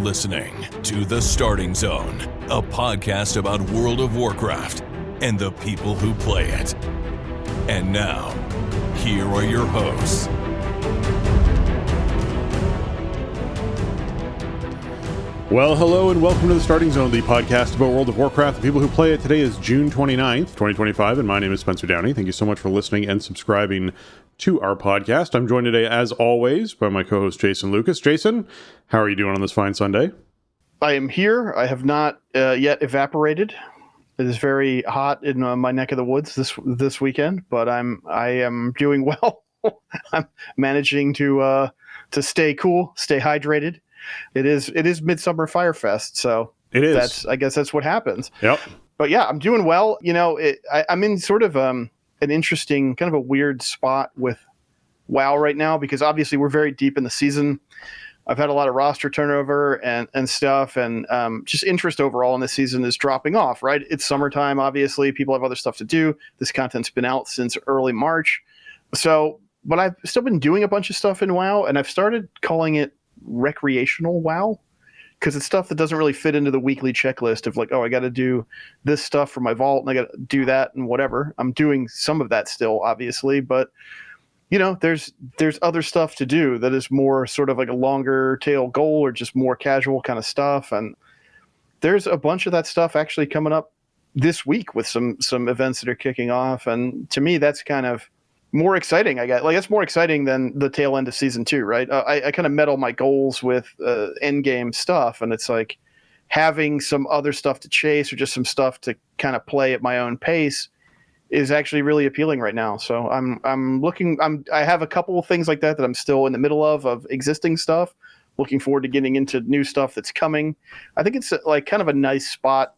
listening to The Starting Zone, a podcast about World of Warcraft and the people who play it. And now, here are your hosts. Well, hello and welcome to The Starting Zone, the podcast about World of Warcraft, the people who play it. Today is June 29th, 2025, and my name is Spencer Downey. Thank you so much for listening and subscribing to our podcast. I'm joined today, as always, by my co-host Jason Lucas. Jason, how are you doing on this fine Sunday? I am here. I have not yet evaporated. It is very hot in my neck of the woods this weekend, but I am doing well. I'm managing to stay cool, stay hydrated. It is Midsummer Fire Fest, so it is. I guess that's what happens. Yep. But yeah, I'm doing well. You know, I'm in sort of an interesting, kind of a weird spot with WoW right now because obviously we're very deep in the season. I've had a lot of roster turnover and stuff, and just interest overall in this season is dropping off, right? It's summertime, obviously. People have other stuff to do. This content's been out since early March. So, but I've still been doing a bunch of stuff in WoW, and I've started calling it recreational WoW because it's stuff that doesn't really fit into the weekly checklist of like, oh, I got to do this stuff for my vault, and I got to do that and whatever. I'm doing some of that still, obviously, but you know, there's other stuff to do that is more sort of like a longer tail goal or just more casual kind of stuff. And there's a bunch of that stuff actually coming up this week with some events that are kicking off. And to me, that's kind of more exciting. That's more exciting than the tail end of season 2, right? I kind of met all my goals with end game stuff. And it's like having some other stuff to chase or just some stuff to kind of play at my own pace is actually really appealing right now. So I have a couple of things like that I'm still in the middle of existing stuff, looking forward to getting into new stuff that's coming. I think it's like kind of a nice spot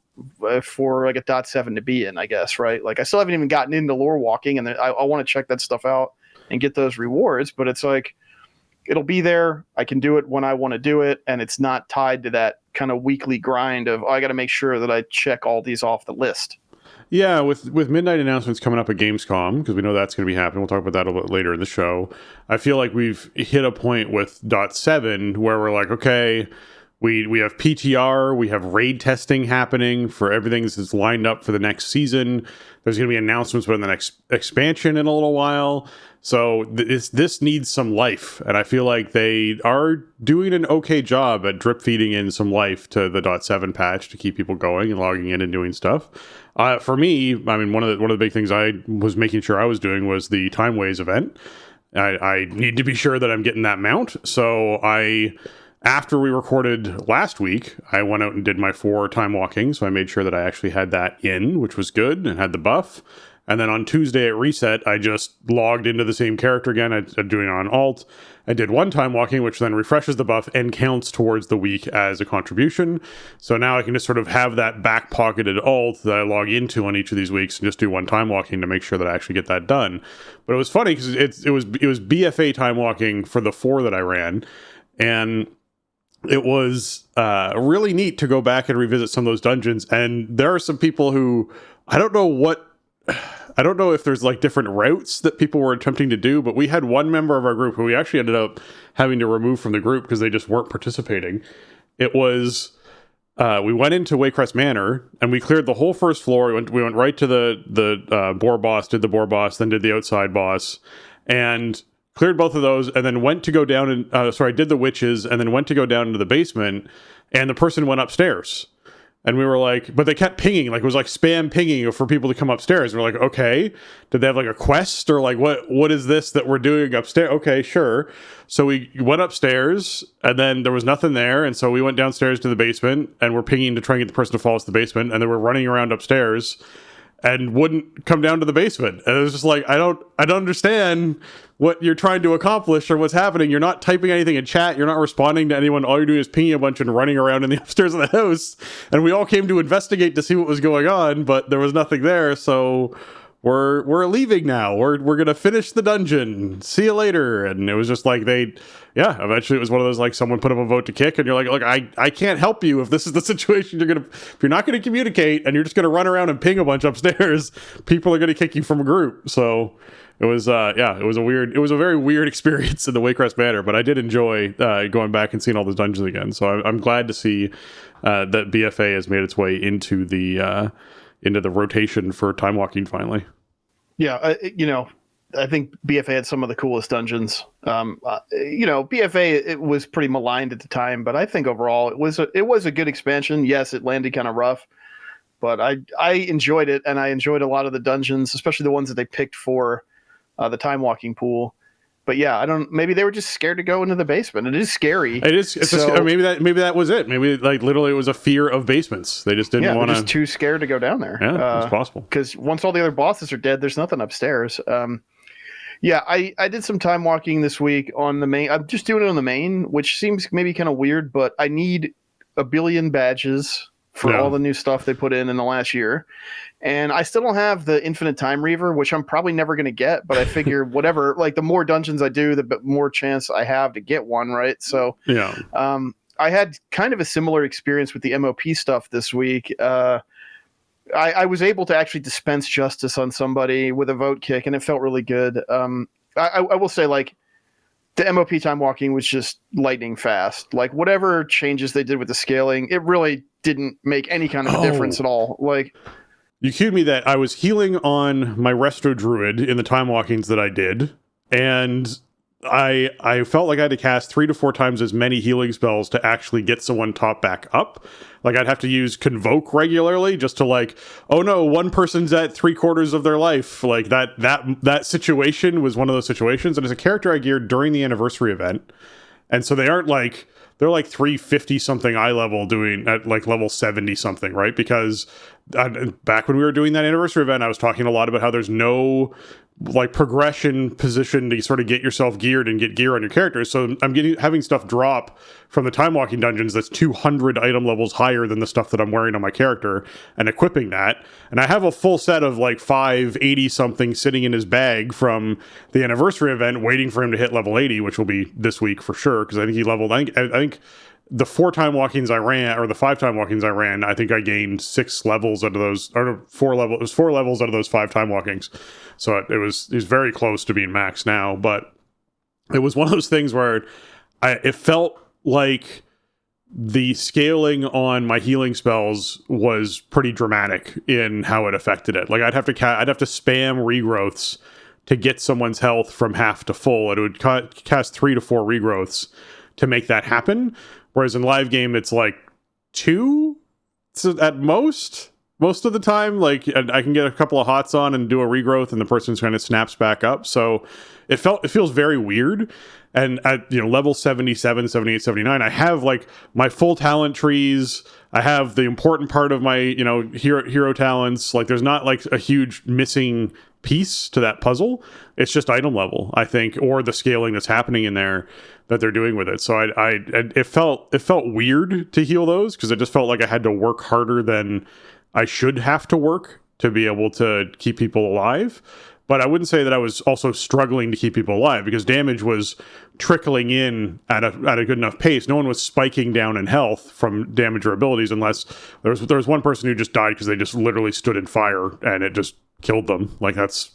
for like a .7 to be in, I guess, right? Like I still haven't even gotten into lore walking, and I want to check that stuff out and get those rewards, but it's like, it'll be there. I can do it when I want to do it. And it's not tied to that kind of weekly grind of, I got to make sure that I check all these off the list. Yeah, with midnight announcements coming up at Gamescom, because we know that's going to be happening. We'll talk about that a little bit later in the show. I feel like we've hit a point with .7 where we're like, okay, we have PTR, we have raid testing happening for everything that's lined up for the next season. There's going to be announcements about the next expansion in a little while. So this needs some life, and I feel like they are doing an okay job at drip feeding in some life to the .7 patch to keep people going and logging in and doing stuff. For me, I mean, one of the big things I was making sure I was doing was the Time Ways event. I need to be sure that I'm getting that mount. So after we recorded last week, I went out and did my 4 time walking. So I made sure that I actually had that in, which was good, and had the buff. And then on Tuesday at reset, I just logged into the same character again. I'm doing it on alt. I did 1 time walking, which then refreshes the buff and counts towards the week as a contribution. So now I can just sort of have that back-pocketed alt that I log into on each of these weeks and just do 1 time walking to make sure that I actually get that done. But it was funny because it was BFA time walking for the 4 that I ran. And it was really neat to go back and revisit some of those dungeons. And there are some people who, I don't know if there's like different routes that people were attempting to do, but we had one member of our group who we actually ended up having to remove from the group because they just weren't participating. It was, we went into Waycrest Manor and we cleared the whole first floor. We went right to the boar boss, did the boar boss, then did the outside boss, and cleared both of those, and then went to go down and, did the witches, and then went to go down into the basement, and the person went upstairs. And we were like, but they kept pinging, like it was like spam pinging for people to come upstairs. We're like, okay, did they have like a quest or like what is this that we're doing upstairs? Okay, sure. So we went upstairs and then there was nothing there. And so we went downstairs to the basement and we're pinging to try and get the person to fall to the basement. And then we're running around upstairs and wouldn't come down to the basement. And it was just like, I don't understand what you're trying to accomplish or what's happening. You're not typing anything in chat. You're not responding to anyone. All you're doing is pinging a bunch and running around in the upstairs of the house. And we all came to investigate to see what was going on, but there was nothing there. So we're leaving now. We're going to finish the dungeon. See you later. And it was just like eventually it was one of those, like someone put up a vote to kick and you're like, look, I can't help you if this is the situation if you're not going to communicate and you're just going to run around and ping a bunch upstairs, people are going to kick you from a group. So It was it was a very weird experience in the Waycrest Manor, but I did enjoy going back and seeing all those dungeons again. So I'm glad to see that BFA has made its way into the rotation for time walking finally. Yeah, I think BFA had some of the coolest dungeons. BFA, it was pretty maligned at the time, but I think overall it was a good expansion. Yes, it landed kind of rough, but I enjoyed it, and I enjoyed a lot of the dungeons, especially the ones that they picked for the time walking pool. But yeah, maybe they were just scared to go into the basement. It is scary. It is. Maybe that was it. Maybe like literally it was a fear of basements. They just didn't want to. Just too scared to go down there. Yeah, it's possible. Because once all the other bosses are dead, there's nothing upstairs. I did some time walking this week on the main. I'm just doing it on the main, which seems maybe kind of weird, but I need 1 billion badges for all the new stuff they put in the last year. And I still don't have the Infinite Time Reaver, which I'm probably never going to get, but I figure whatever, like the more dungeons I do, the more chance I have to get one, right? So I had kind of a similar experience with the MOP stuff this week. I was able to actually dispense justice on somebody with a vote kick, and it felt really good. I will say, like, the MOP time walking was just lightning fast. Like, whatever changes they did with the scaling, it really didn't make any kind of difference at all. Like, you cued me that I was healing on my Resto Druid in the time walkings that I did, and I felt like I had to cast 3 to 4 times as many healing spells to actually get someone top back up. Like, I'd have to use Convoke regularly just to, like, oh no, one person's at 3/4 of their life. Like, that situation was one of those situations. And it's a character I geared during the anniversary event. And so they're like 350 something eye level doing at like level 70 something, right? Because back when we were doing that anniversary event, I was talking a lot about how there's no like progression position to sort of get yourself geared and get gear on your character. So I'm having stuff drop from the time walking dungeons that's 200 item levels higher than the stuff that I'm wearing on my character and equipping that. And I have a full set of like 580 something sitting in his bag from the anniversary event waiting for him to hit level 80, which will be this week for sure. Cause I think he leveled, I think the 4 time walkings I ran, or the 5 time walkings I ran, I think I gained 6 levels out of those, or 4 levels. It was 4 levels out of those 5 time walkings. So it was very close to being max now, but it was one of those things where it felt like the scaling on my healing spells was pretty dramatic in how it affected it. Like I'd have to spam regrowths to get someone's health from half to full. It would cast 3 to 4 regrowths to make that happen. Whereas in live game, it's like 2 at most of the time. Like I can get a couple of hots on and do a regrowth and the person's kind of snaps back up. So it feels very weird. And at level 77, 78, 79, I have like my full talent trees. I have the important part of my hero talents. Like there's not like a huge missing piece to that puzzle. It's just item level, I think, or the scaling that's happening in there that they're doing with it. So it felt weird to heal those because it just felt like I had to work harder than I should have to work to be able to keep people alive. But I wouldn't say that I was also struggling to keep people alive because damage was trickling in at a good enough pace. No one was spiking down in health from damage or abilities unless there was one person who just died because they just literally stood in fire and it just killed them. Like that's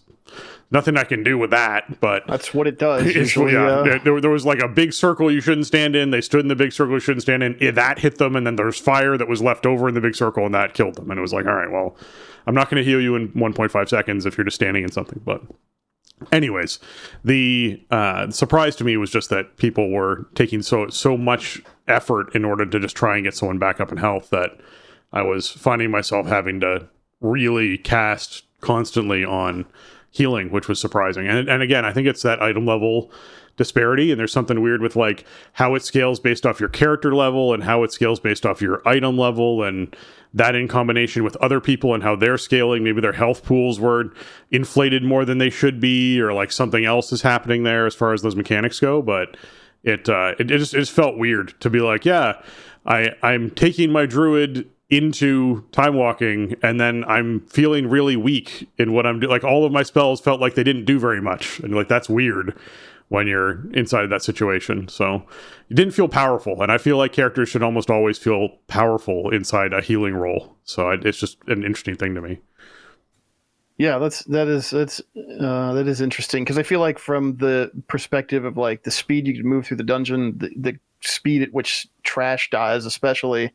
nothing I can do with that, but that's what it does. Usually, there was like a big circle you shouldn't stand in. They stood in the big circle you shouldn't stand in. That hit them, and then there's fire that was left over in the big circle, and that killed them. And it was like, all right, well, I'm not going to heal you in 1.5 seconds if you're just standing in something. But anyways, the surprise to me was just that people were taking so much effort in order to just try and get someone back up in health that I was finding myself having to really cast constantly on healing, which was surprising. And again, I think it's that item level disparity, and there's something weird with like how it scales based off your character level and how it scales based off your item level, and that in combination with other people and how they're scaling. Maybe their health pools were inflated more than they should be, or like something else is happening there as far as those mechanics go. But it just felt weird to be like, yeah, I'm taking my druid into time walking and then I'm feeling really weak in what I'm doing. Like all of my spells felt like they didn't do very much, and like that's weird when you're inside that situation. So it didn't feel powerful, and I feel like characters should almost always feel powerful inside a healing role. So it's just an interesting thing to me. Yeah, that is interesting because I feel like from the perspective of like the speed you can move through the dungeon, the speed at which trash dies, especially,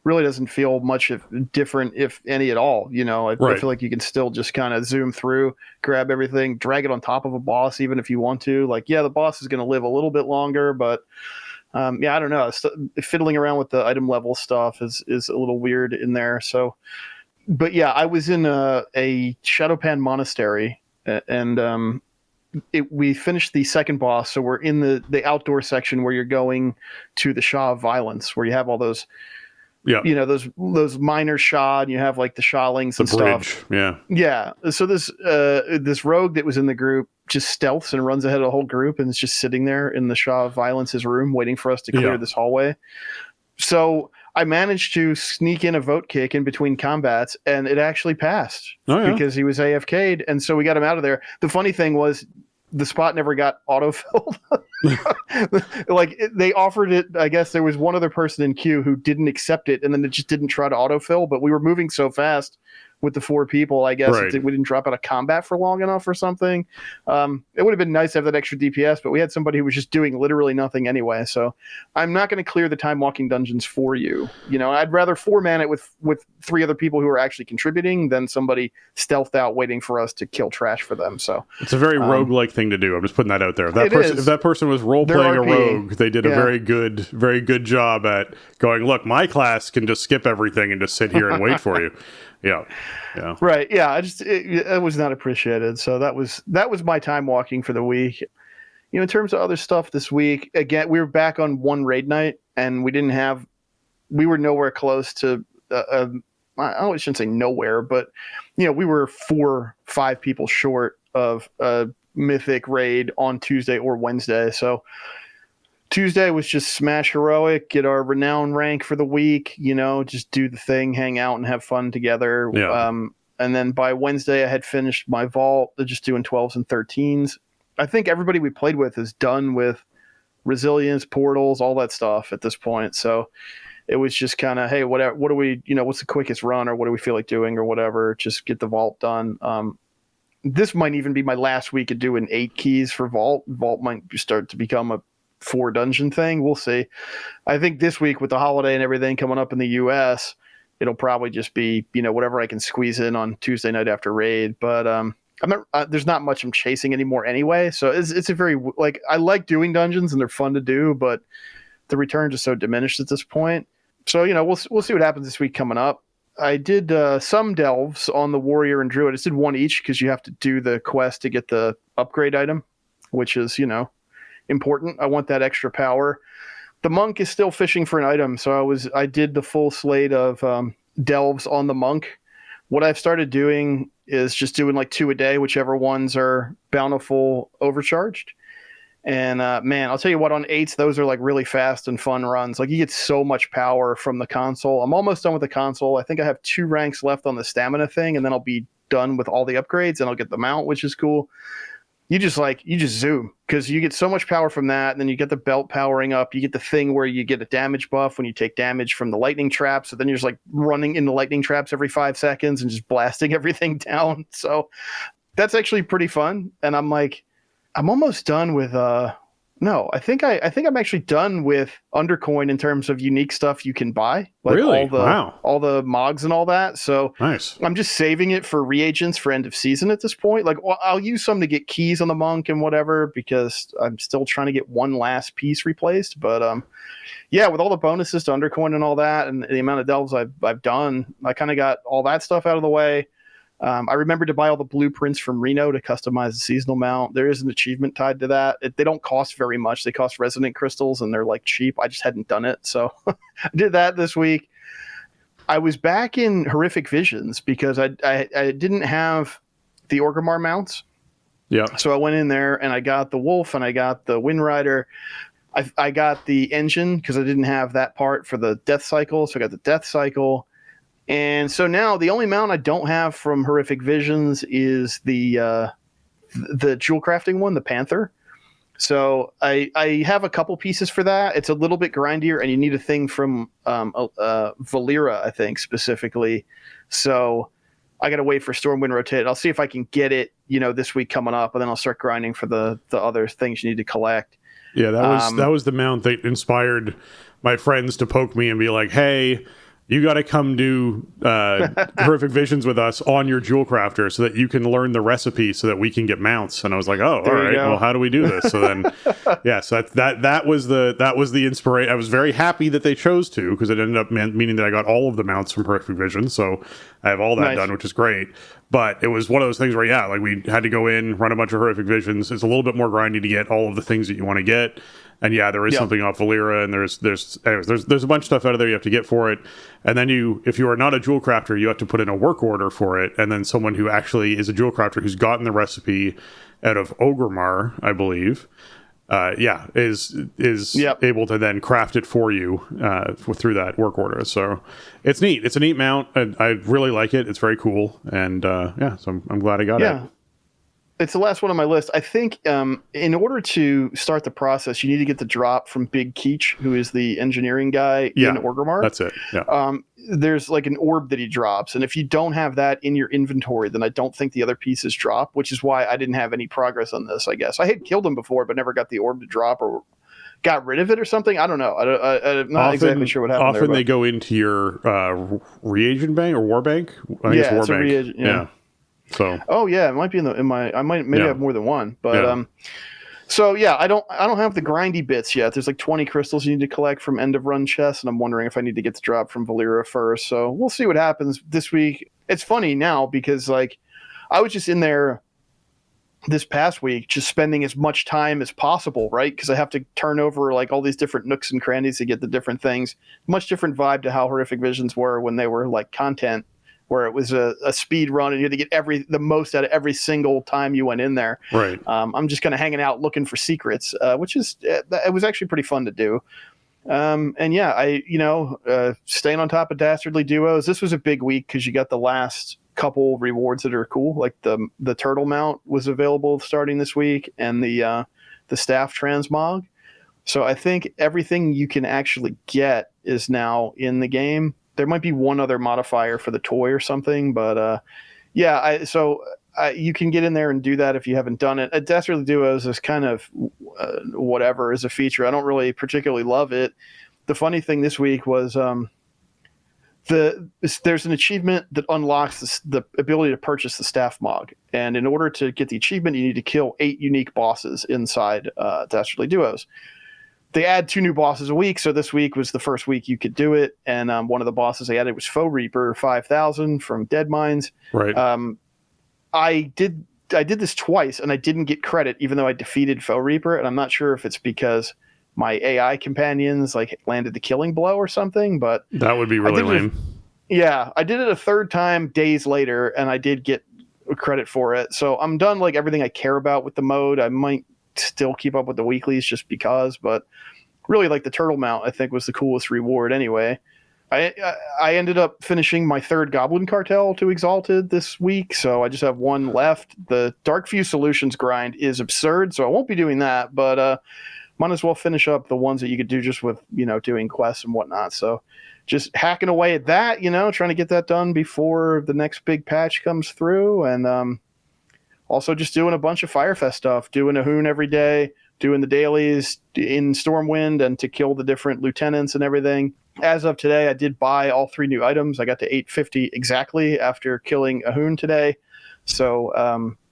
really doesn't feel much different, if any at all. I Right. feel like you can still just kind of zoom through, grab everything, drag it on top of a boss, even if you want to. Like, yeah, the boss is going to live a little bit longer, but yeah, I don't know. Fiddling around with the item level stuff is a little weird in there. So, but yeah, I was in a Shadowpan monastery, and we finished the second boss. So we're in the outdoor section where you're going to the Shah of Violence, where you have all those, Yeah. those minor Shah, and you have like the Shahlings The and bridge. stuff. Yeah. Yeah. So this rogue that was in the group just stealths and runs ahead of the whole group, and is just sitting there in the Shah of Vilence's room, waiting for us to clear this hallway. So I managed to sneak in a vote kick in between combats, and it actually passed because he was AFK'd, and so we got him out of there. The funny thing was, the spot never got autofilled. Like they offered it. I guess there was one other person in queue who didn't accept it, and then it just didn't try to autofill. But we were moving so fast with the 4 people, I guess we didn't drop out of combat for long enough or something. It would have been nice to have that extra DPS, but we had somebody who was just doing literally nothing anyway. So I'm not going to clear the time walking dungeons for you. I'd rather 4-man it with 3 other people who are actually contributing than somebody stealthed out waiting for us to kill trash for them. So it's a very rogue-like thing to do. I'm just putting that out there. If that person was role-playing a rogue, they did a very good job at going, look, my class can just skip everything and just sit here and wait for you. Yeah. Right. Yeah. It was not appreciated. So that was my time walking for the week. In terms of other stuff this week, again, we were back on one raid night, and we were nowhere close to, I shouldn't say nowhere, but we were 4-5 people short of a mythic raid on Tuesday or Wednesday. So Tuesday was just smash heroic, get our renown rank for the week, just do the thing, hang out and have fun together. Yeah. And then by Wednesday I had finished my vault, just doing 12s and 13s. I think everybody we played with is done with resilience, portals, all that stuff at this point. So it was just kind of, hey, what do we, what's the quickest run, or what do we feel like doing, or whatever, just get the vault done. This might even be my last week of doing 8 keys for vault. Vault might start to become a 4 dungeon thing. We'll see. I think this week with the holiday and everything coming up in the US, it'll probably just be, whatever I can squeeze in on Tuesday night after raid. But I'm not, there's not much I'm chasing anymore anyway. So it's a very, like, I like doing dungeons and they're fun to do, but the returns are so diminished at this point. So, we'll see what happens this week coming up. I did some delves on the warrior and druid. I just did 1 each because you have to do the quest to get the upgrade item, which is, important. I want that extra power. The monk is still fishing for an item, so I did the full slate of delves on the monk. What I've started doing is just doing like 2 a day, whichever ones are bountiful overcharged. And man, I'll tell you what, on 8s, those are like really fast and fun runs. Like, you get so much power from the console. I'm almost done with the console. I think I have 2 ranks left on the stamina thing, and then I'll be done with all the upgrades, and I'll get the mount, which is cool. You just zoom, because you get so much power from that, and then you get the belt powering up. You get the thing where you get a damage buff when you take damage from the lightning traps. So then you're just like running into lightning traps every 5 seconds and just blasting everything down. So that's actually pretty fun. And I'm almost done with I think I'm actually done with Undercoin in terms of unique stuff you can buy. Like really? All the mogs and all that. So nice. I'm just saving it for reagents for end of season at this point. Like, I'll use some to get keys on the monk and whatever, because I'm still trying to get one last piece replaced. But yeah, with all the bonuses to Undercoin and all that, and the amount of delves I've done, I kind of got all that stuff out of the way. I remembered to buy all the blueprints from Reno to customize the seasonal mount. There is an achievement tied to that. They don't cost very much. They cost resonant crystals, and they're like cheap. I just hadn't done it. So I did that this week. I was back in Horrific Visions because I didn't have the Orgrimmar mounts. Yeah. So I went in there and I got the Wolf and I got the Wind Rider. I got the engine because I didn't have that part for the Death Cycle. So I got the Death Cycle. And so now the only mount I don't have from Horrific Visions is the jewel crafting one, the Panther. So I have a couple pieces for that. It's a little bit grindier, and you need a thing from Valera, I think, specifically. So I got to wait for Stormwind Rotate. I'll see if I can get it, this week coming up, and then I'll start grinding for the other things you need to collect. Yeah, that was the mount that inspired my friends to poke me and be like, hey, you got to come do Horrific Visions with us on your Jewel Crafter so that you can learn the recipe so that we can get mounts. And I was like, oh, all right, well, how do we do this? So then, so that was the inspiration. I was very happy that they chose to, because it ended up meaning that I got all of the mounts from Horrific Visions. So I have all that done, which is great. But it was one of those things where, like, we had to go in, run a bunch of Horrific Visions. It's a little bit more grindy to get all of the things that you want to get. And there is something off Valyria, and there's a bunch of stuff out of there you have to get for it. And then if you are not a Jewel Crafter, you have to put in a work order for it. And then someone who actually is a Jewel Crafter who's gotten the recipe out of Ogrimmar, I believe, is able to then craft it for you through that work order. So it's neat. It's a neat mount. I really like it. It's very cool. And so I'm glad I got it. It's the last one on my list. I think in order to start the process, you need to get the drop from Big Keech, who is the engineering guy in Orgrimmar. That's it. Yeah. There's like an orb that he drops, and if you don't have that in your inventory, then I don't think the other pieces drop, which is why I didn't have any progress on this, I guess. I had killed him before, but never got the orb to drop or got rid of it or something. I don't know. I'm not exactly sure what happened Often they go into your reagent bank or war bank. I think it's war bank. Reagent, yeah. So. Oh yeah, it might be I might have more than one, but So I don't have the grindy bits yet. There's like 20 crystals you need to collect from end of run chests, and I'm wondering if I need to get the drop from Valyria first. So we'll see what happens this week. It's funny now because like I was just in there this past week just spending as much time as possible, right? Because I have to turn over like all these different nooks and crannies to get the different things. Much different vibe to how Horrific Visions were when they were like content, where it was a speed run and you had to get the most out of every single time you went in there. Right. I'm just kind of hanging out looking for secrets, which is it was actually pretty fun to do. Staying on top of Dastardly Duos. This was a big week because you got the last couple rewards that are cool, like the turtle mount was available starting this week, and the staff transmog. So I think everything you can actually get is now in the game. There might be one other modifier for the toy or something, but you can get in there and do that if you haven't done it. Dastardly Duos is kind of whatever as a feature. I don't really particularly love it. The funny thing this week was there's an achievement that unlocks the ability to purchase the staff mog, and in order to get the achievement, you need to kill 8 unique bosses inside Dastardly Duos. They add 2 new bosses a week, so this week was the first week you could do it, and one of the bosses they added was Foe Reaper 5000 from Dead Mines. Right. I did this twice, and I didn't get credit, even though I defeated Foe Reaper, and I'm not sure if it's because my AI companions like landed the killing blow or something, but that would be really lame. I did it a third time days later, and I did get credit for it. So I'm done like everything I care about with the mode. I might still keep up with the weeklies just because, but really like the turtle mount I think was the coolest reward anyway. I ended up finishing my 3rd Goblin Cartel to Exalted this week, so I just have 1 left. The Darkview Solutions grind is absurd, so I won't be doing that, but might as well finish up the ones that you could do just with doing quests and whatnot. So just hacking away at that, trying to get that done before the next big patch comes through, and also just doing a bunch of Firefest stuff, doing a Hoon every day, doing the dailies in Stormwind and to kill the different lieutenants and everything. As of today, I did buy all 3 new items. I got to 850 exactly after killing a Hoon today. So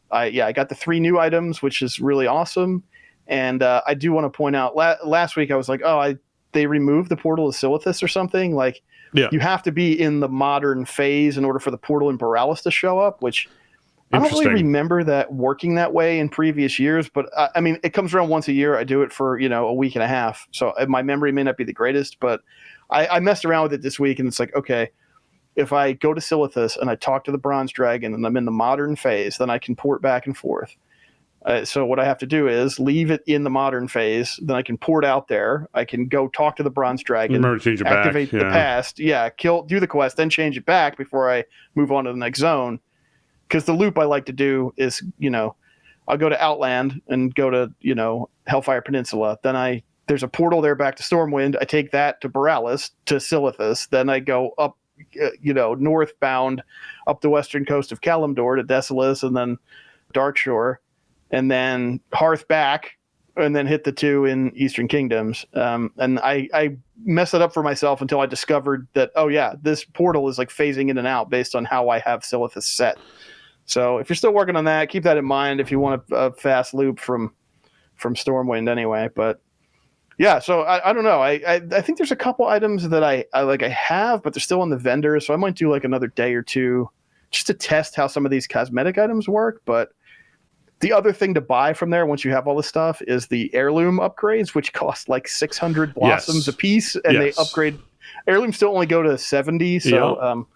I got the 3 new items, which is really awesome. And I do want to point out, last week I was like, they removed the Portal of Silithus or something. Like, you have to be in the modern phase in order for the Portal in Borealis to show up, which I don't really remember that working that way in previous years, but I mean, it comes around once a year. I do it for, a week and a half. So my memory may not be the greatest, but I messed around with it this week, and it's like, okay, if I go to Silithus and I talk to the Bronze Dragon and I'm in the modern phase, then I can port back and forth. So what I have to do is leave it in the modern phase, then I can port out there. I can go talk to the Bronze Dragon, activate the past, do the quest, then change it back before I move on to the next zone. Because the loop I like to do is, I'll go to Outland and go to, Hellfire Peninsula. Then there's a portal there back to Stormwind. I take that to Borealis, to Silithus. Then I go up, northbound up the western coast of Kalimdor to Desolace and then Darkshore, and then Hearth back, and then hit the 2 in Eastern Kingdoms. And I messed it up for myself until I discovered that, oh yeah, this portal is like phasing in and out based on how I have Silithus set. So if you're still working on that, keep that in mind if you want a fast loop from Stormwind anyway. But yeah, so I don't know. I think there's a couple items that I have, but they're still on the vendor. So I might do like another day or two just to test how some of these cosmetic items work. But the other thing to buy from there once you have all this stuff is the heirloom upgrades, which cost like 600 blossoms a piece, and they upgrade. Heirlooms still only go to 70, so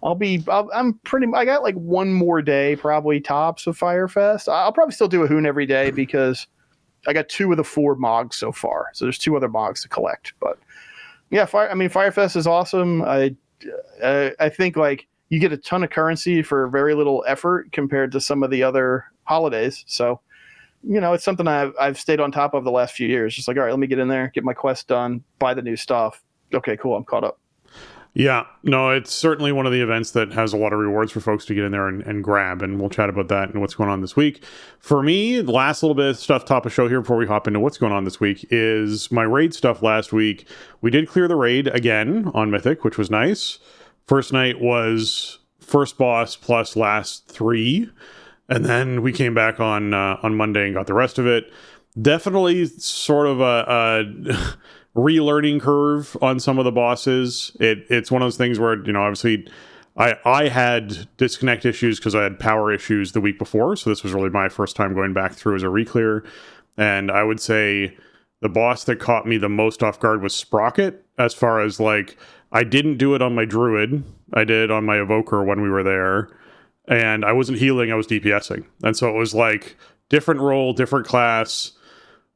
I got like one more day probably tops of Firefest. I'll probably still do a Hoon every day because I got 2 of the 4 Mogs so far, so there's 2 other Mogs to collect. But yeah, Firefest is awesome. I think like you get a ton of currency for very little effort compared to some of the other holidays. So, it's something I've stayed on top of the last few years. Just like, all right, let me get in there, get my quest done, buy the new stuff. Okay, cool. I'm caught up. Yeah, no, it's certainly one of the events that has a lot of rewards for folks to get in there and grab, and we'll chat about that and what's going on this week. For me, the last little bit of stuff top of show here before we hop into what's going on this week is my raid stuff last week. We did clear the raid again on Mythic, which was nice. First night was first boss plus last 3. And then we came back on Monday and got the rest of it. Definitely sort of a relearning curve on some of the bosses. It's one of those things where, obviously I had disconnect issues because I had power issues the week before. So this was really my first time going back through as a reclear. And I would say the boss that caught me the most off guard was Sprocket, as far as like, I didn't do it on my Druid. I did it on my Evoker when we were there. And I wasn't healing, I was DPSing. And so it was like different role, different class,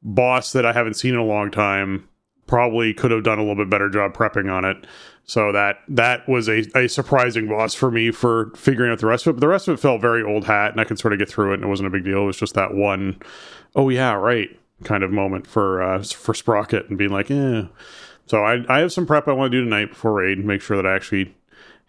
boss that I haven't seen in a long time. Probably could have done a little bit better job prepping on it. So that was a surprising boss for me for figuring out the rest of it. But the rest of it felt very old hat, and I could sort of get through it, and it wasn't a big deal. It was just that one, oh yeah, right, kind of moment for Sprocket and being like, eh. So I have some prep I want to do tonight before raid, make sure that I actually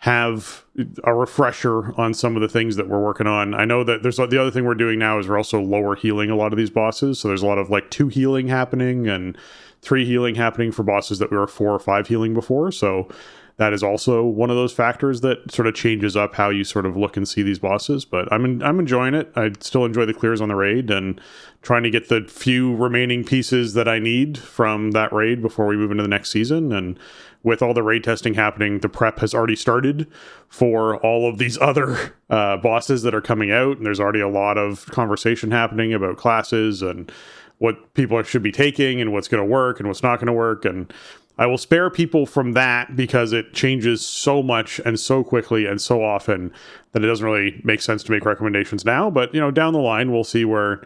have a refresher on some of the things that we're working on. I know that there's the other thing we're doing now is we're also lower healing a lot of these bosses. So there's a lot of like 2 healing happening and 3 healing happening for bosses that we were 4 or 5 healing before. So that is also one of those factors that sort of changes up how you sort of look and see these bosses. But I'm enjoying it. I still enjoy the clears on the raid and trying to get the few remaining pieces that I need from that raid before we move into the next season. And with all the raid testing happening, the prep has already started for all of these other bosses that are coming out. And there's already a lot of conversation happening about classes and what people should be taking and what's going to work and what's not going to work. And I will spare people from that because it changes so much and so quickly and so often that it doesn't really make sense to make recommendations now. But, down the line, we'll see where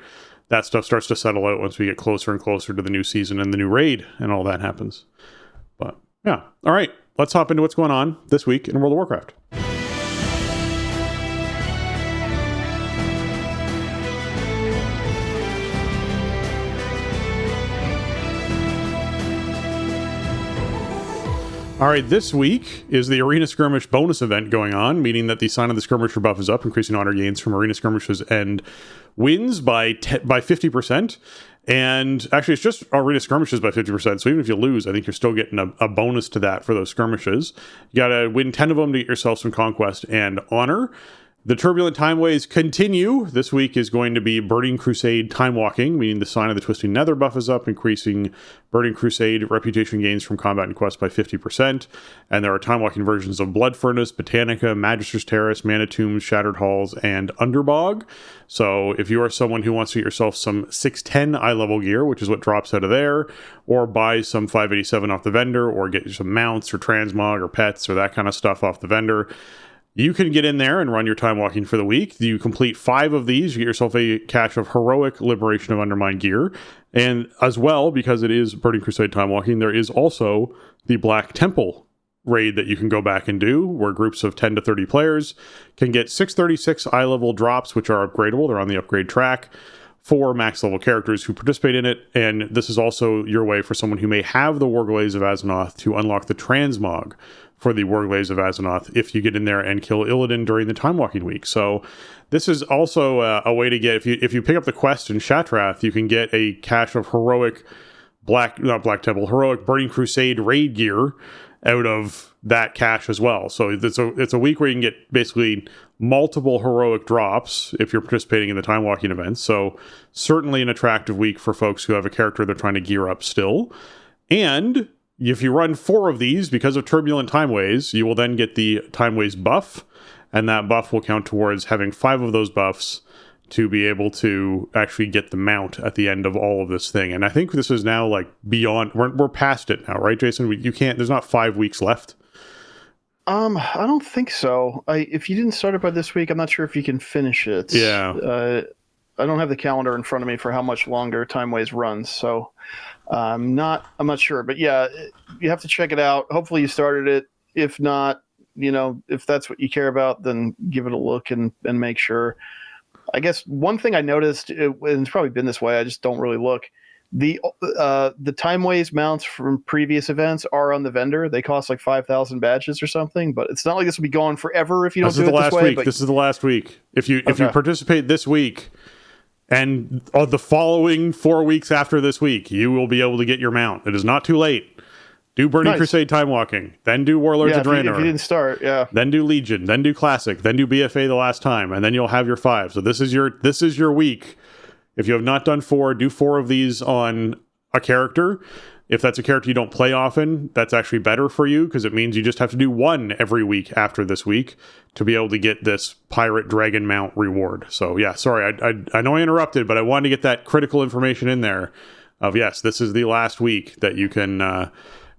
that stuff starts to settle out once we get closer and closer to the new season and the new raid and all that happens. But yeah. All right. Let's hop into what's going on this week in World of Warcraft. All right, this week is the Arena Skirmish bonus event going on, meaning that the Sign of the Skirmisher buff is up, increasing honor gains from Arena Skirmishes and wins by 50%. And actually, it's just Arena Skirmishes by 50%. So even if you lose, I think you're still getting a bonus to that for those skirmishes. You got to win 10 of them to get yourself some conquest and honor. The turbulent timeways continue. This week is going to be Burning Crusade time walking, meaning the Sign of the Twisting Nether buff is up, increasing Burning Crusade reputation gains from combat and quest by 50%. And there are time walking versions of Blood Furnace, Botanica, Magister's Terrace, Mana Tombs, Shattered Halls, and Underbog. So if you are someone who wants to get yourself some 610 eye level gear, which is what drops out of there, or buy some 587 off the vendor, or get you some mounts or transmog or pets or that kind of stuff off the vendor, you can get in there and run your time walking for the week. You complete 5 of these, you get yourself a cache of heroic Liberation of Undermined gear. And as well, because it is Burning Crusade time walking, there is also the Black Temple raid that you can go back and do, where groups of 10 to 30 players can get 636 eye level drops, which are upgradable. They're on the upgrade track. for max level characters who participate in it. And this is also your way for someone who may have the Warglaze of Azeroth to unlock the transmog for the Warglaze of Azeroth if you get in there and kill Illidan during the Time Walking Week. So this is also a way to get, if you pick up the quest in Shatrath, you can get a cache of heroic heroic Burning Crusade raid gear out of that cache as well. So it's a week where you can get basically multiple heroic drops if you're participating in the Time Walking events. So certainly an attractive week for folks who have a character they're trying to gear up still. And if you run 4 of these, because of Turbulent Timeways, you will then get the Timeways buff, and that buff will count towards having 5 of those buffs to be able to actually get the mount at the end of all of this thing. And I think this is now like beyond, we're past it now, right, Jason? There's not 5 weeks left. I don't think so. If you didn't start it by this week, I'm not sure if you can finish it. Yeah. I don't have the calendar in front of me for how much longer Timeways runs, so I'm not sure. But yeah, you have to check it out. Hopefully you started it. If not, if that's what you care about, then give it a look and make sure. I guess one thing I noticed, and it's probably been this way, I just don't really look. The Timeways mounts from previous events are on the vendor. They cost like 5,000 badges or something, but it's not like this will be gone forever if you don't do it this way. This is the last week. If you participate this week and the following 4 weeks after this week, you will be able to get your mount. It is not too late. Do Burning Crusade Time Walking, then do Warlords of Draenor. If you didn't start, yeah. Then do Legion, then do Classic, then do BFA the last time, and then you'll have your 5. So this is your week. If you have not done 4, do 4 of these on a character. If that's a character you don't play often, that's actually better for you because it means you just have to do 1 every week after this week to be able to get this Pirate Dragon Mount reward. So yeah, sorry, I know I interrupted, but I wanted to get that critical information in there of yes, this is the last week that you can...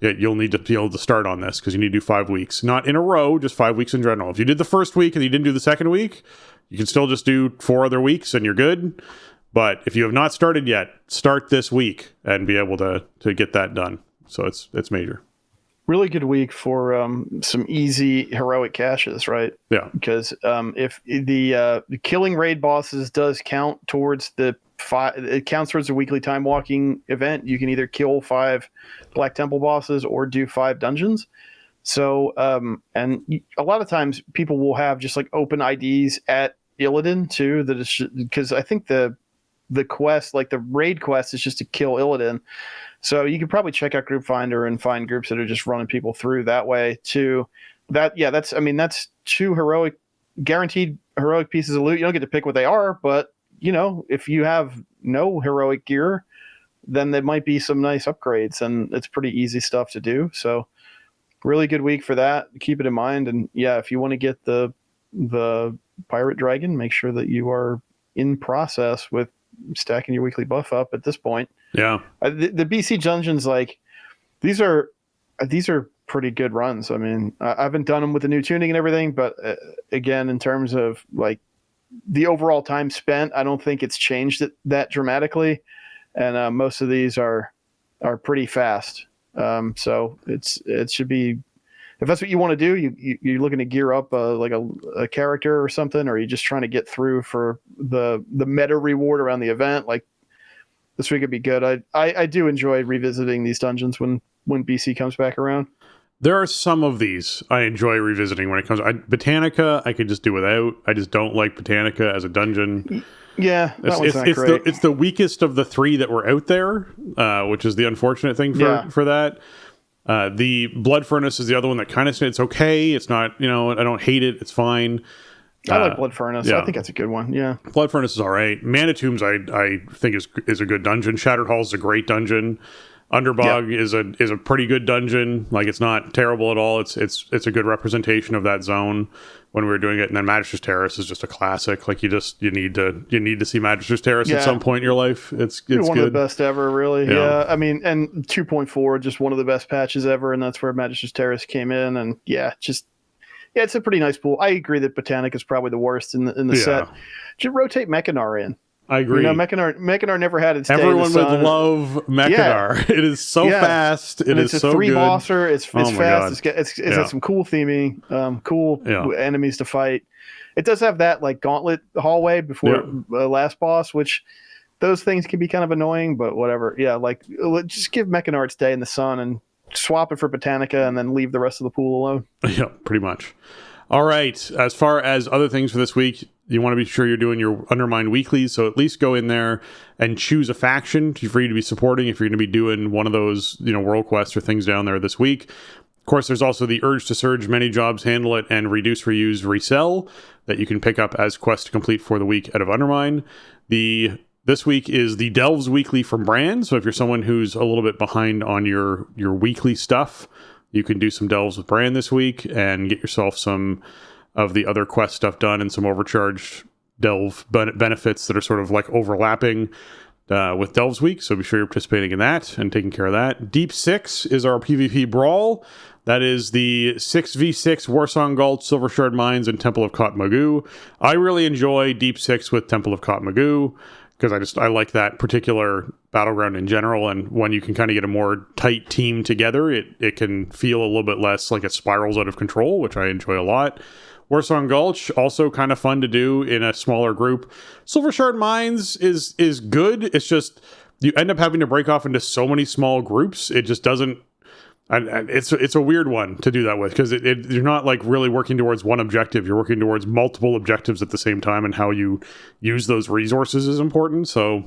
you'll need to be able to start on this because you need to do 5 weeks. Not in a row, just 5 weeks in general. If you did the first week and you didn't do the second week, you can still just do 4 other weeks and you're good. But if you have not started yet, start this week and be able to get that done. So it's major. Really good week for some easy heroic caches, right? Yeah. Because if the killing raid bosses does count towards it counts towards the weekly time walking event. You can either kill 5 Black Temple bosses or do 5 dungeons. So, and a lot of times people will have just like open IDs at Illidan too. Because I think the quest, like the raid quest, is just to kill Illidan. So you can probably check out Group Finder and find groups that are just running people through that way too. That's 2 guaranteed heroic pieces of loot. You don't get to pick what they are, but if you have no heroic gear, then there might be some nice upgrades, and it's pretty easy stuff to do. So really good week for that. Keep it in mind. And yeah, if you want to get the Pirate Dragon, make sure that you are in process with stacking your weekly buff up at this point. Yeah. The BC dungeons, like these are pretty good runs. I mean, I haven't done them with the new tuning and everything, but again, in terms of like the overall time spent, I don't think it's changed it that dramatically. And most of these are pretty fast. So it should be, if that's what you want to do, you're looking to gear up like a character or something, or you're just trying to get through for the meta reward around the event. Like this week would be good. I do enjoy revisiting these dungeons when BC comes back around. There are some of these I enjoy revisiting when it comes. Botanica, I could just do without. I just don't like Botanica as a dungeon. Yeah, one's not great. It's the weakest of the 3 that were out there, which is the unfortunate thing for that. The Blood Furnace is the other one that kind of, it's okay. It's not, I don't hate it. It's fine. I like Blood Furnace. Yeah. I think that's a good one. Yeah. Blood Furnace is all right. Mana Tombs, I think is a good dungeon. Shattered Hall is a great dungeon. Underbog is a pretty good dungeon. Like it's not terrible at all. It's a good representation of that zone when we were doing it. And then Magister's Terrace is just a classic. Like you need to see Magister's Terrace at some point in your life. It's one good. of the best ever, really. Yeah. I mean, and 2.4, just one of the best patches ever, and that's where Magister's Terrace came in. And it's a pretty nice pool. I agree that Botanic is probably the worst in the set. Just rotate Mechanar in. I agree. Mechanar never had its day. Everyone would love Mechanar. Yeah. It is so fast. It's a so 3-bosser. It's fast. It's got some cool theming, cool enemies to fight. It does have that like gauntlet hallway before last boss, which those things can be kind of annoying, but whatever. Yeah, like just give Mechanart stay in the sun and swap it for Botanica and then leave the rest of the pool alone. Yeah, pretty much. All right. As far as other things for this week, you want to be sure you're doing your Undermine weeklies. So at least go in there and choose a faction for you to be supporting if you're going to be doing one of those, world quests or things down there this week. Of course, there's also the Urge to Surge many jobs, handle it, and reduce, reuse, resell that you can pick up as quests to complete for the week out of Undermine. This week is the Delves Weekly from Brand. So if you're someone who's a little bit behind on your weekly stuff, you can do some Delves with Brand this week and get yourself some of the other quest stuff done and some overcharged Delve benefits that are sort of like overlapping with Delves Week. So be sure you're participating in that and taking care of that. Deep 6 is our PvP Brawl. That is the 6v6 Warsong Gulch, Silver Shard Mines, and Temple of Kot Magoo. I really enjoy Deep 6 with Temple of Kot Magoo because I like that particular battleground in general, and when you can kind of get a more tight team together, it can feel a little bit less like it spirals out of control, which I enjoy a lot. Warsong Gulch, also kind of fun to do in a smaller group. Silver Shard Mines is good. It's just you end up having to break off into so many small groups. It just doesn't. And it's a weird one to do that with because you're not like really working towards one objective. You're working towards multiple objectives at the same time, and how you use those resources is important. So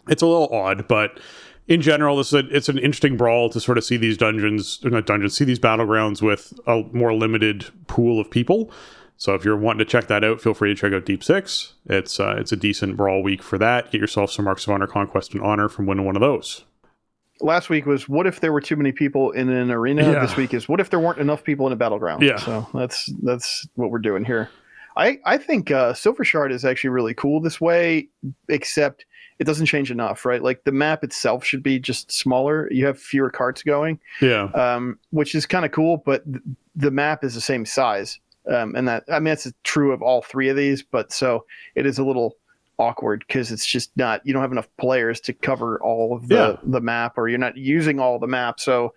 it's a little odd, but in general, it's an interesting brawl to sort of see these see these battlegrounds with a more limited pool of people. So if you're wanting to check that out, feel free to check out Deep 6. It's a decent brawl week for that. Get yourself some Marks of Honor, Conquest, and Honor from winning one of those. Last week was what if there were too many people in an arena? Yeah. This week is what if there weren't enough people in a battleground? Yeah. So that's what we're doing here. I think Silver Shard is actually really cool this way, except it doesn't change enough, right? Like the map itself should be just smaller. You have fewer carts going, which is kind of cool, but the map is the same size. And that's true of all three of these, but so it is a little awkward because it's just not, you don't have enough players to cover all of the map, or you're not using all the map. So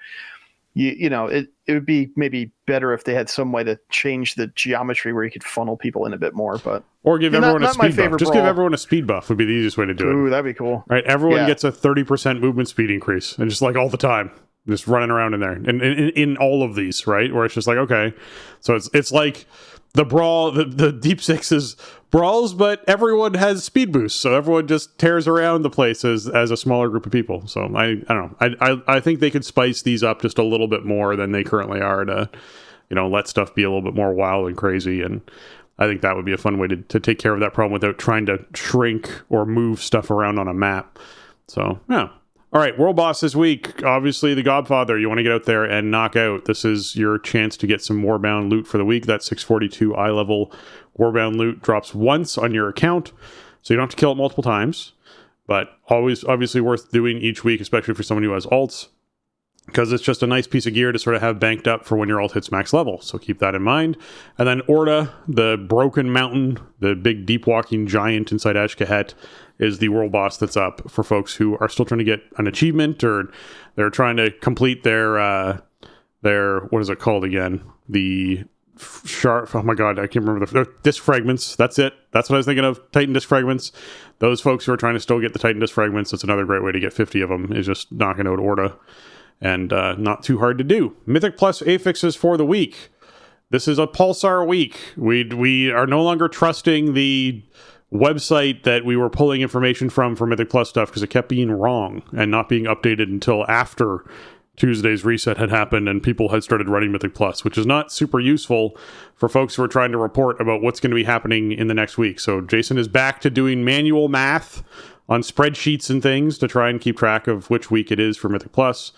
it would be maybe better if they had some way to change the geometry where you could funnel people in a bit more, or give everyone a speed buff. Just give everyone a speed buff would be the easiest way to do it. Ooh, that'd be cool. Right. Everyone gets a 30% movement speed increase, and just like all the time, just running around in there and in all of these, right? Where it's just like, okay, so it's like the brawl, the Deep 6 is brawls, but everyone has speed boosts, so everyone just tears around the place as a smaller group of people. So I don't know. I think they could spice these up just a little bit more than they currently are to, let stuff be a little bit more wild and crazy. And I think that would be a fun way to take care of that problem without trying to shrink or move stuff around on a map. So yeah. All right, World Boss this week. Obviously, the Godfather you want to get out there and knock out. This is your chance to get some Warbound loot for the week. That 642 eye level Warbound loot drops once on your account, so you don't have to kill it multiple times, but always obviously worth doing each week, especially for someone who has alts, because it's just a nice piece of gear to sort of have banked up for when your alt hits max level. So keep that in mind. And then Orda, the Broken Mountain, the big deep walking giant inside Ashkahet, is the world boss that's up for folks who are still trying to get an achievement, or they're trying to complete their what is it called again? The sharp. Oh my god, I can't remember the disc fragments. That's it. That's what I was thinking of. Titan disc fragments. Those folks who are trying to still get the Titan disc fragments. That's another great way to get 50 of them. Is just knocking out Orda, and not too hard to do. Mythic Plus affixes for the week. This is a Pulsar week. We are no longer trusting the website that we were pulling information from for Mythic Plus stuff because it kept being wrong and not being updated until after Tuesday's reset had happened and people had started running Mythic Plus, which is not super useful for folks who are trying to report about what's going to be happening in the next week. So Jason is back to doing manual math on spreadsheets and things to try and keep track of which week it is for Mythic Plus.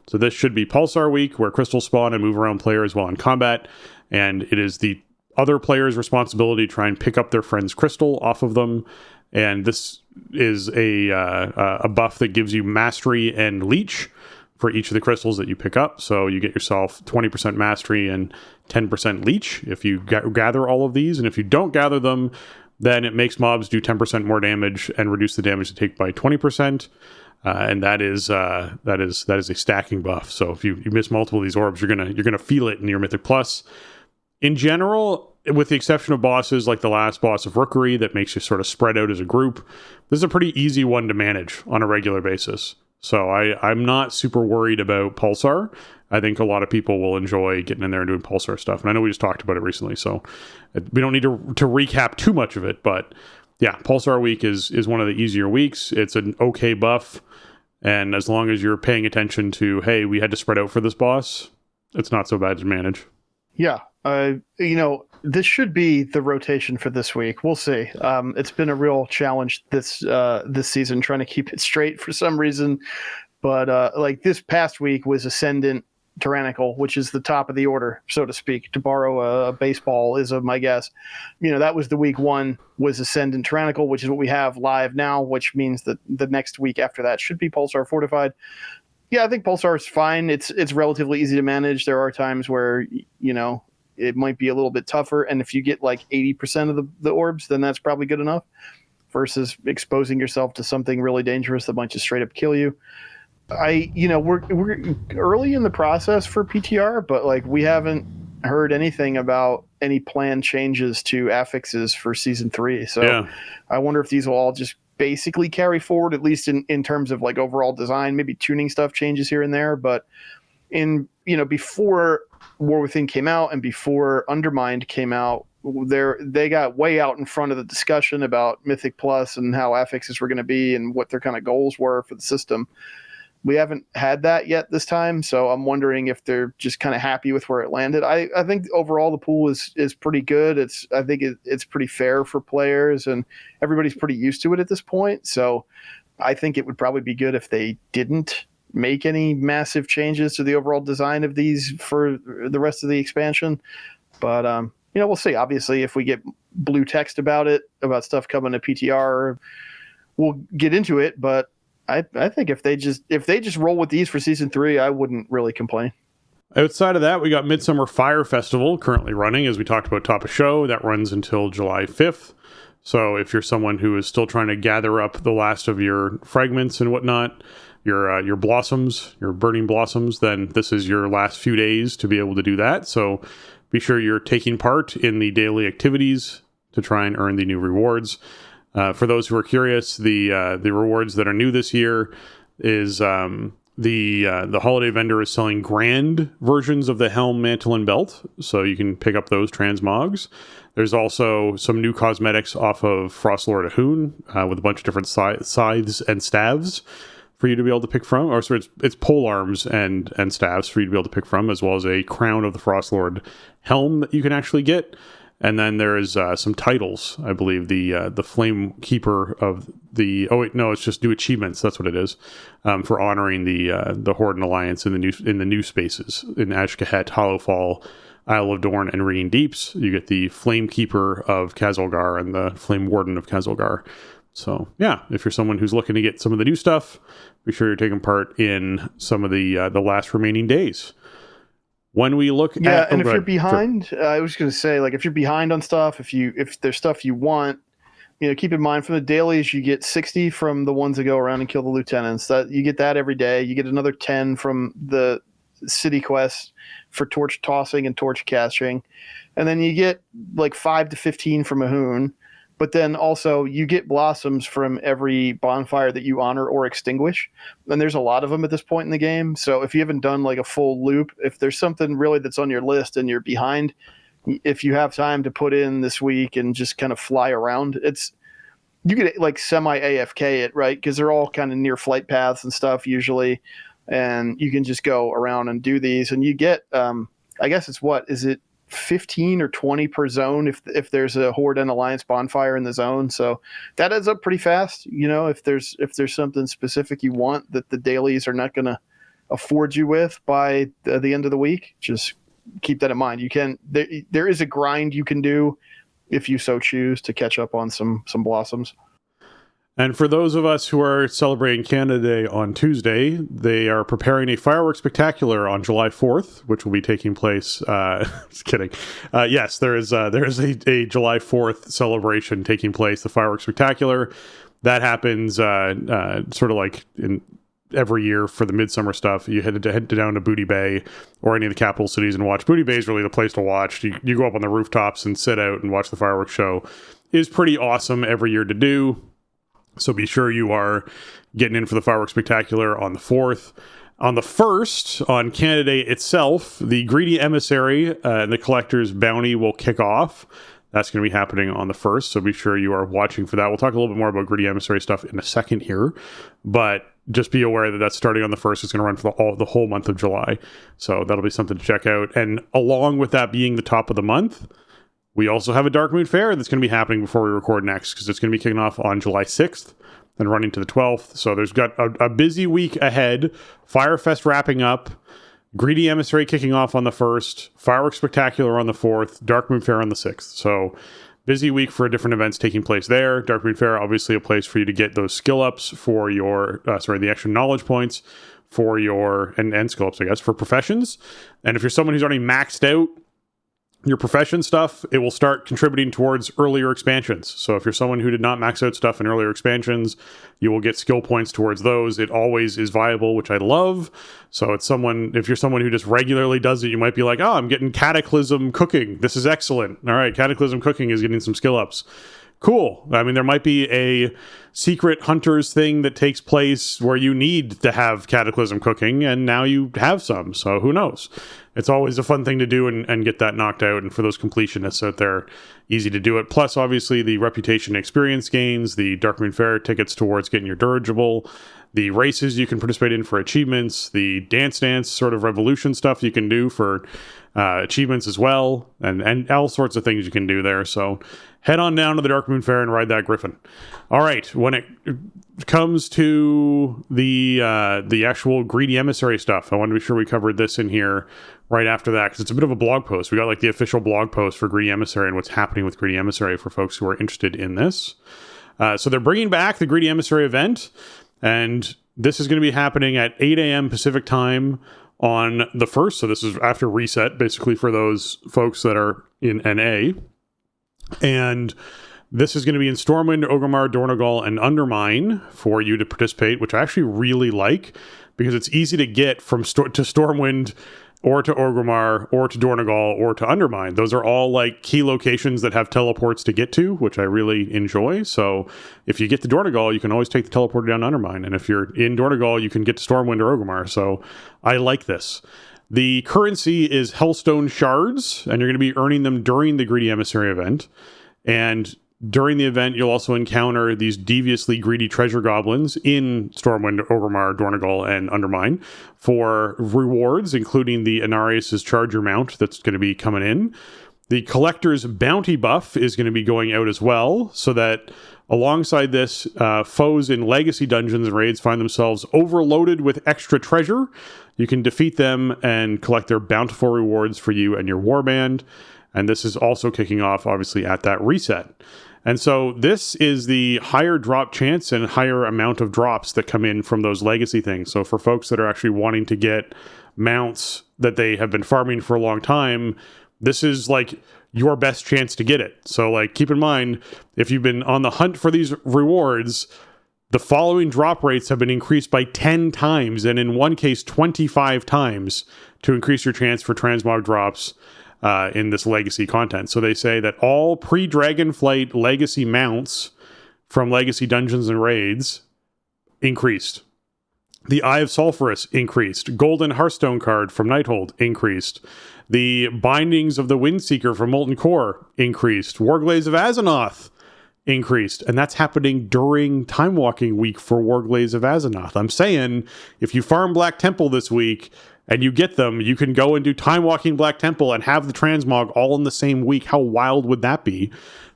So this should be Pulsar week, where crystals spawn and move around players while in combat, and it is the other players' responsibility to try and pick up their friend's crystal off of them. And this is a buff that gives you mastery and leech for each of the crystals that you pick up. So you get yourself 20% mastery and 10% leech if you gather all of these. And if you don't gather them, then it makes mobs do 10% more damage and reduce the damage they take by 20%. And that is a stacking buff. So if you miss multiple of these orbs, you're gonna feel it in your Mythic Plus. In general, with the exception of bosses like the last boss of Rookery that makes you sort of spread out as a group, this is a pretty easy one to manage on a regular basis. So I'm not super worried about Pulsar. I think a lot of people will enjoy getting in there and doing Pulsar stuff. And I know we just talked about it recently, so we don't need to recap too much of it. But yeah, Pulsar week is one of the easier weeks. It's an okay buff. And as long as you're paying attention to, hey, we had to spread out for this boss, it's not so bad to manage. Yeah. This should be the rotation for this week. We'll see. It's been a real challenge this season trying to keep it straight for some reason. But like this past week was Ascendant Tyrannical, which is the top of the order, so to speak, to borrow a baseball is my guess. That was the week one was Ascendant Tyrannical, which is what we have live now, which means that the next week after that should be Pulsar Fortified. Yeah, I think Pulsar is fine. It's relatively easy to manage. There are times where, it might be a little bit tougher. And if you get like 80% of the orbs, then that's probably good enough versus exposing yourself to something really dangerous that might just straight up kill you. We're early in the process for PTR, but like we haven't heard anything about any planned changes to affixes for season 3. So yeah. I wonder if these will all just basically carry forward, at least in terms of like overall design, maybe tuning stuff changes here and there. But before War Within came out and before Undermined came out, they got way out in front of the discussion about Mythic Plus and how affixes were going to be and what their kind of goals were for the system. We haven't had that yet this time, so I'm wondering if they're just kind of happy with where it landed. I think overall the pool is pretty good. I think it's pretty fair for players, and everybody's pretty used to it at this point. So I think it would probably be good if they didn't make any massive changes to the overall design of these for the rest of the expansion. But we'll see. Obviously, if we get blue text about it, about stuff coming to PTR, we'll get into it. But I think if they just roll with these for season 3, I wouldn't really complain. Outside of that, we got Midsummer Fire Festival currently running, as we talked about top of show. That runs until July 5th. So if you're someone who is still trying to gather up the last of your fragments and whatnot, your blossoms, your burning blossoms, then this is your last few days to be able to do that. So be sure you're taking part in the daily activities to try and earn the new rewards. For those who are curious, the rewards that are new this year is the holiday vendor is selling grand versions of the helm, mantle, and belt, so you can pick up those transmogs. There's also some new cosmetics off of Frostlord Ahun with a bunch of different scythes and staves for you to be able to pick from. Or so it's pole arms and staves for you to be able to pick from, as well as a crown of the Frostlord helm that you can actually get. And then there is some titles, I believe, the Flame Keeper of the... Oh, wait, no, it's just new achievements. That's what it is, for honoring the Horde and Alliance in the new spaces. In Ashkahet, Hollowfall, Isle of Dorn, and Ringing Deeps, you get the Flame Keeper of Khazulgar and the Flame Warden of Khazulgar. So, yeah, if you're someone who's looking to get some of the new stuff, be sure you're taking part in some of the last remaining days. When we look at... Yeah, and if you're behind, I was going to say, like, if you're behind on stuff, if there's stuff you want, keep in mind from the dailies, you get 60 from the ones that go around and kill the lieutenants. That you get that every day. You get another 10 from the city quest for torch tossing and torch casting. And then you get like 5 to 15 from Ahun. But then also you get blossoms from every bonfire that you honor or extinguish. And there's a lot of them at this point in the game. So if you haven't done like a full loop, if there's something really that's on your list and you're behind, if you have time to put in this week and just kind of fly around, you get like semi AFK it, right? Because they're all kind of near flight paths and stuff usually. And you can just go around and do these. And you get, I guess is it 15 or 20 per zone if there's a Horde and Alliance bonfire in the zone. So that adds up pretty fast. If there's something specific you want that the dailies are not going to afford you with by the end of the week, just keep that in mind. There is a grind you can do if you so choose to catch up on some blossoms. And for those of us who are celebrating Canada Day on Tuesday, they are preparing a fireworks spectacular on July 4th, which will be taking place. Just kidding. Yes, there is a July 4th celebration taking place. The fireworks spectacular that happens sort of like in every year for the midsummer stuff. You head down to Booty Bay or any of the capital cities and watch. Booty Bay is really the place to watch. You go up on the rooftops and sit out and watch the fireworks show. Is pretty awesome every year to do. So be sure you are getting in for the fireworks spectacular on the 4th. On the 1st, on Canada Day itself, the Greedy Emissary and the Collector's Bounty will kick off. That's going to be happening on the 1st, so be sure you are watching for that. We'll talk a little bit more about Greedy Emissary stuff in a second here, but just be aware that that's starting on the 1st. It's going to run for the whole month of July, so that'll be something to check out. And along with that being the top of the month, we also have a Dark Moon Fair that's going to be happening before we record next, because it's going to be kicking off on July 6th and running to the 12th. So there's got a busy week ahead. Firefest wrapping up, Greedy Emissary kicking off on the 1st, Fireworks Spectacular on the 4th, Dark Moon Fair on the 6th. So busy week for different events taking place there. Dark Moon Fair, obviously a place for you to get those skill ups for your, the extra knowledge points for your, and skill ups, I guess, for professions. And if you're someone who's already maxed out your profession stuff, it will start contributing towards earlier expansions. So if you're someone who did not max out stuff in earlier expansions, you will get skill points towards those. It always is viable, which I love. So if you're someone who just regularly does it, you might be like, oh, I'm getting Cataclysm cooking. This is excellent. All right, Cataclysm cooking is getting some skill ups. Cool. I mean, there might be a secret hunters thing that takes place where you need to have Cataclysm cooking, and now you have some. So who knows? It's always a fun thing to do and get that knocked out. And for those completionists out there, easy to do it. Plus, obviously, the reputation experience gains, the Dark Moon Fair tickets towards getting your dirigible, the races you can participate in for achievements, the Dance sort of revolution stuff you can do for achievements as well, and all sorts of things you can do there. So head on down to the Dark Moon Fair and ride that Griffin. All right, when it comes to the actual Greedy Emissary stuff, I want to be sure we covered this in here right after that, because it's a bit of a blog post. We got like the official blog post for Greedy Emissary and what's happening with Greedy Emissary for folks who are interested in this. So they're bringing back the Greedy Emissary event, and this is going to be happening at 8 a.m. Pacific time on the 1st. So this is after reset, basically, for those folks that are in NA. And this is going to be in Stormwind, Orgrimmar, Dornogal, and Undermine for you to participate, which I actually really like, because it's easy to get from to Stormwind or to Orgrimmar or to Dornogal or to Undermine. Those are all like key locations that have teleports to get to, which I really enjoy. So if you get to Dornogal, you can always take the teleporter down to Undermine. And if you're in Dornogal, you can get to Stormwind or Orgrimmar. So I like this. The currency is Hellstone Shards, and you're going to be earning them during the Greedy Emissary event. And during the event, you'll also encounter these deviously greedy treasure goblins in Stormwind, Orgrimmar, Dornogal, and Undermine for rewards, including the Inarius' Charger mount that's going to be coming in. The Collector's Bounty buff is going to be going out as well, so that alongside this, foes in legacy dungeons and raids find themselves overloaded with extra treasure. You can defeat them and collect their bountiful rewards for you and your warband. And this is also kicking off, obviously, at that reset. And so this is the higher drop chance and higher amount of drops that come in from those legacy things. So for folks that are actually wanting to get mounts that they have been farming for a long time, this is like your best chance to get it. So like, keep in mind, if you've been on the hunt for these rewards, the following drop rates have been increased by 10 times, and in one case, 25 times, to increase your chance for transmog drops in this legacy content. So they say that all pre-Dragonflight legacy mounts from legacy dungeons and raids increased. The Eye of Sulphurus increased. Golden Hearthstone card from Nighthold increased. The Bindings of the Windseeker from Molten Core increased. Warglaze of Azeroth increased. And that's happening during Time Walking Week for Warglaze of Azeroth. I'm saying, if you farm Black Temple this week and you get them, you can go and do Time Walking Black Temple and have the transmog all in the same week. How wild would that be?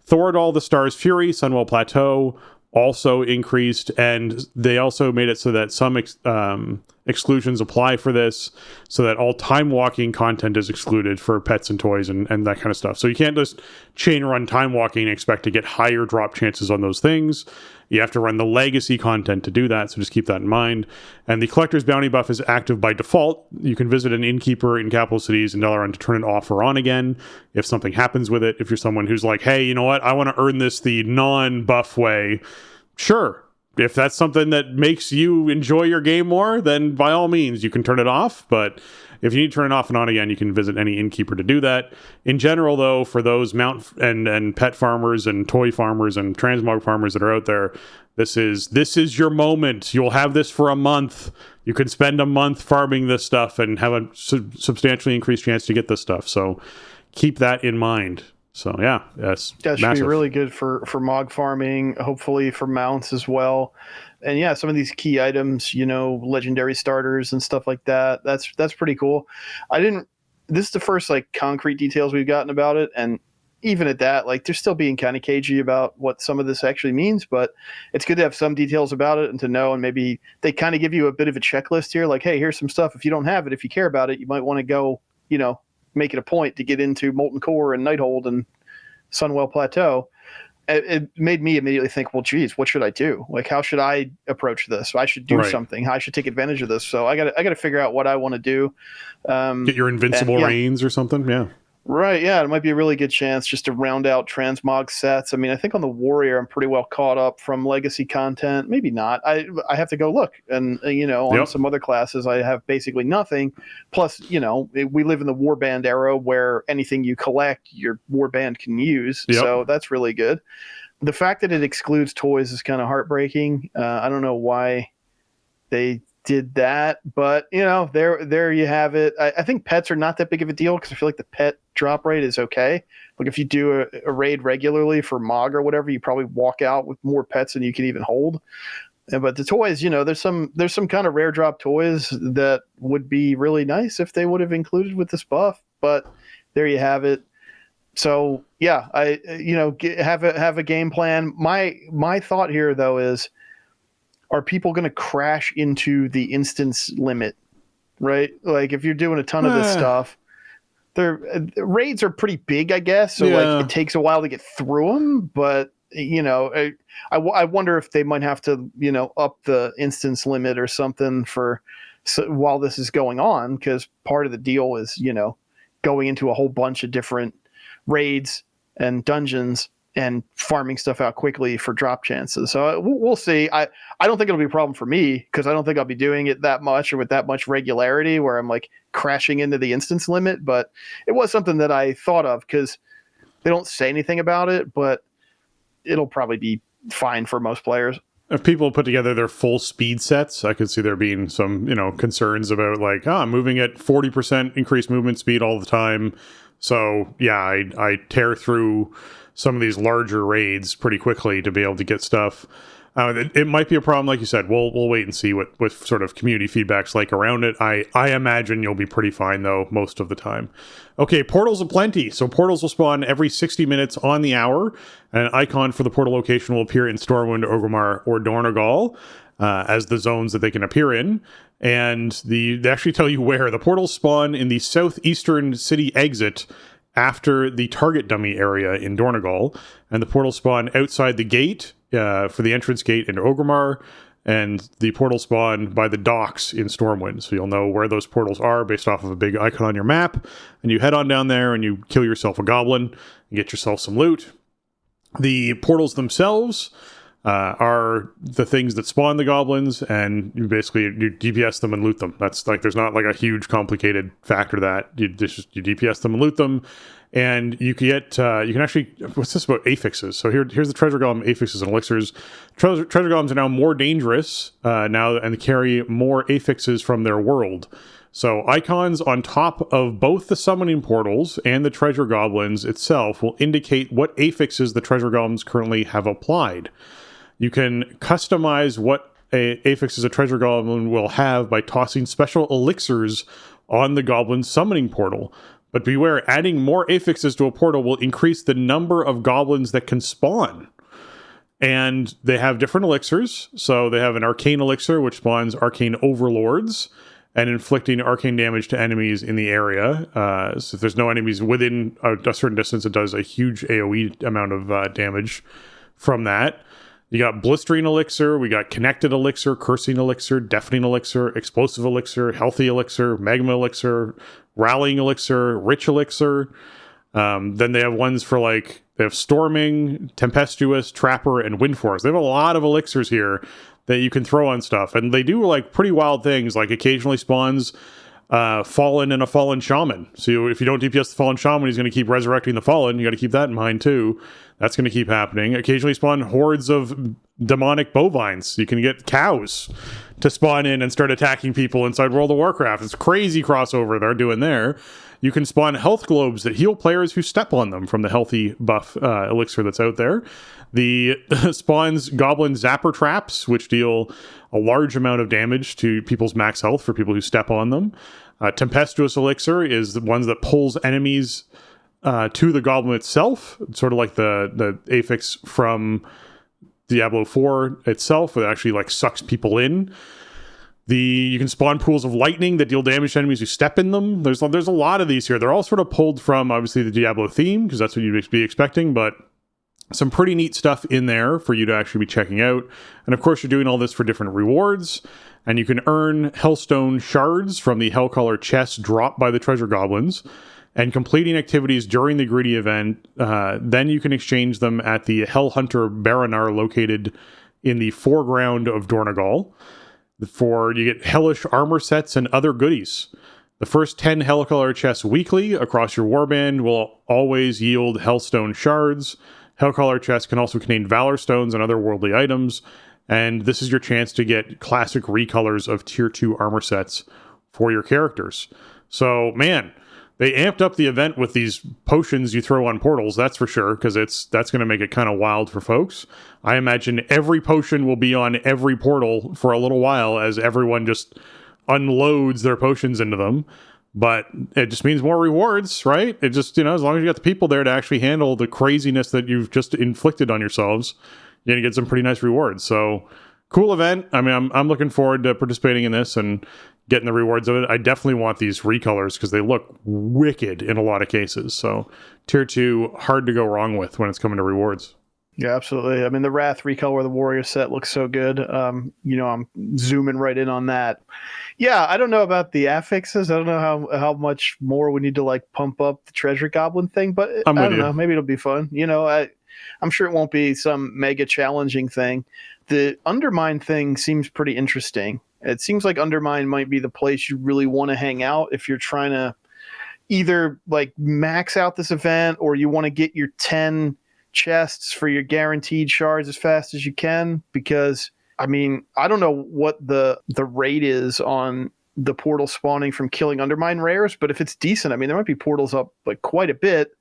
Thoradol, the Star's Fury, Sunwell Plateau also increased, and they also made it so that some exclusions apply for this, so that all Time Walking content is excluded for pets and toys and that kind of stuff. So you can't just chain run Time Walking and expect to get higher drop chances on those things. You have to run the legacy content to do that, so just keep that in mind. And the Collector's Bounty buff is active by default. You can visit an innkeeper in capital cities in Dalaran to turn it off or on again if something happens with it. If you're someone who's like, hey, you know what, I want to earn this the non-buff way, sure, if that's something that makes you enjoy your game more, then by all means, you can turn it off. But if you need to turn it off and on again, you can visit any innkeeper to do that. In general, though, for those mount and pet farmers and toy farmers and transmog farmers that are out there, this is your moment. You'll have this for a month. You can spend a month farming this stuff and have a substantially increased chance to get this stuff. So keep that in mind. So yeah, that's that should be really good for mog farming, hopefully for mounts as well. And yeah, some of these key items, legendary starters and stuff like that. That's pretty cool. This is the first like concrete details we've gotten about it, and even at that, like they're still being kind of cagey about what some of this actually means, but it's good to have some details about it and to know, and maybe they kind of give you a bit of a checklist here, like, hey, here's some stuff. If you don't have it, if you care about it, you might want to go, make it a point to get into Molten Core and Nighthold and Sunwell Plateau. It made me immediately think, well, geez, what should I do? Like, how should I approach this? I should do something. I should take advantage of this. So I got to figure out what I want to do. Get your invincible reigns or something. Yeah. Right, yeah, it might be a really good chance just to round out transmog sets. I mean, I think on the Warrior, I'm pretty well caught up from legacy content. Maybe not. I have to go look, and on some other classes, I have basically nothing. Plus, we live in the warband era where anything you collect, your warband can use. Yep. So that's really good. The fact that it excludes toys is kind of heartbreaking. I don't know why they did that, but there you have it. I think pets are not that big of a deal because I feel like the pet drop rate is okay. Like if you do a raid regularly for Mog or whatever, you probably walk out with more pets than you can even hold. But the toys, there's some kind of rare drop toys that would be really nice if they would have included with this buff. But there you have it. So yeah, I have a game plan. My thought here though is, are people going to crash into the instance limit, right? Like if you're doing a ton of this stuff, raids are pretty big, I guess. So like it takes a while to get through them, but I wonder if they might have to, up the instance limit or something while this is going on. Cause part of the deal is, going into a whole bunch of different raids and dungeons and farming stuff out quickly for drop chances. So we'll see. I don't think it'll be a problem for me because I don't think I'll be doing it that much or with that much regularity where I'm like crashing into the instance limit. But it was something that I thought of because they don't say anything about it, but it'll probably be fine for most players. If people put together their full speed sets, I could see there being some, concerns about like, I'm moving at 40% increased movement speed all the time. So yeah, I tear through some of these larger raids pretty quickly to be able to get stuff. It might be a problem, like you said. We'll wait and see what sort of community feedback's like around it. I imagine you'll be pretty fine, though, most of the time. Okay, portals aplenty. So portals will spawn every 60 minutes on the hour. An icon for the portal location will appear in Stormwind, Orgrimmar, or Donegal as the zones that they can appear in. And they actually tell you where. The portals spawn in the southeastern city exit after the target dummy area in Donegal, and the portal spawn outside the gate for the entrance gate in Orgrimmar, and the portal spawn by the docks in Stormwind. So you'll know where those portals are based off of a big icon on your map, and you head on down there and you kill yourself a goblin and get yourself some loot. The portals themselves are the things that spawn the goblins, and you DPS them and loot them. That's like, there's not like a huge complicated factor to that. You DPS them and loot them, and you can get you can actually, what's this about affixes? So here's the treasure golem affixes and elixirs. Treasure golems are now more dangerous now, and carry more affixes from their world. So icons on top of both the summoning portals and the treasure goblins itself will indicate what affixes the treasure golems currently have applied. You can customize what affixes a treasure goblin will have by tossing special elixirs on the goblin's summoning portal. But beware, adding more affixes to a portal will increase the number of goblins that can spawn. And they have different elixirs. So they have an arcane elixir, which spawns arcane overlords and inflicting arcane damage to enemies in the area. So if there's no enemies within a certain distance, it does a huge AoE amount of damage from that. You got blistering elixir, we got connected elixir, cursing elixir, deafening elixir, explosive elixir, healthy elixir, magma elixir, rallying elixir, rich elixir. Then they have ones for like, they have Storming, Tempestuous, Trapper, and Windforce. They have a lot of elixirs here that you can throw on stuff. And they do like pretty wild things, like occasionally spawns Fallen and a Fallen Shaman. So if you don't DPS the Fallen Shaman, he's going to keep resurrecting the Fallen. You got to keep that in mind too. That's going to keep happening. Occasionally spawn hordes of demonic bovines. You can get cows to spawn in and start attacking people inside World of Warcraft. It's crazy crossover they're doing there. You can spawn health globes that heal players who step on them from the healthy buff elixir that's out there. The spawns goblin zapper traps, which deal a large amount of damage to people's max health for people who step on them. Tempestuous elixir is the ones that pulls enemies to the goblin itself, sort of like the affix from Diablo 4 itself, where it actually like sucks people in. You can spawn pools of lightning that deal damage to enemies who step in them. There's a lot of these here. They're all sort of pulled from, obviously, the Diablo theme, because that's what you'd be expecting, but some pretty neat stuff in there for you to actually be checking out. And of course, you're doing all this for different rewards, and you can earn Hellstone shards from the Hellcaller chests dropped by the treasure goblins, and completing activities during the greedy event. Then you can exchange them at the Hellhunter Baranar located in the foreground of Dornogal. You get hellish armor sets and other goodies. The first 10 Hellcaller chests weekly across your warband will always yield Hellstone shards. Hellcaller chests can also contain Valor stones and other worldly items, and this is your chance to get classic recolors of tier 2 armor sets for your characters. So, man, they amped up the event with these potions you throw on portals, that's for sure, because that's going to make it kind of wild for folks. I imagine every potion will be on every portal for a little while as everyone just unloads their potions into them. But it just means more rewards, right? It just, as long as you got the people there to actually handle the craziness that you've just inflicted on yourselves, you're going to get some pretty nice rewards. So, cool event. I mean, I'm looking forward to participating in this and getting the rewards of it. I definitely want these recolors because they look wicked in a lot of cases. So, tier 2, hard to go wrong with when it's coming to rewards. Yeah, absolutely. I mean, the Wrath recolor, the Warrior set looks so good. I'm zooming right in on that. Yeah, I don't know about the affixes. I don't know how much more we need to like pump up the Treasure Goblin thing, but I don't know. Maybe it'll be fun. I'm sure it won't be some mega challenging thing. The Undermine thing seems pretty interesting. It seems like Undermine might be the place you really want to hang out if you're trying to either like max out this event or you want to get your 10 chests for your guaranteed shards as fast as you can, because I mean, I don't know what the rate is on the portal spawning from killing Undermine rares, but if it's decent, I mean, there might be portals up like quite a bit.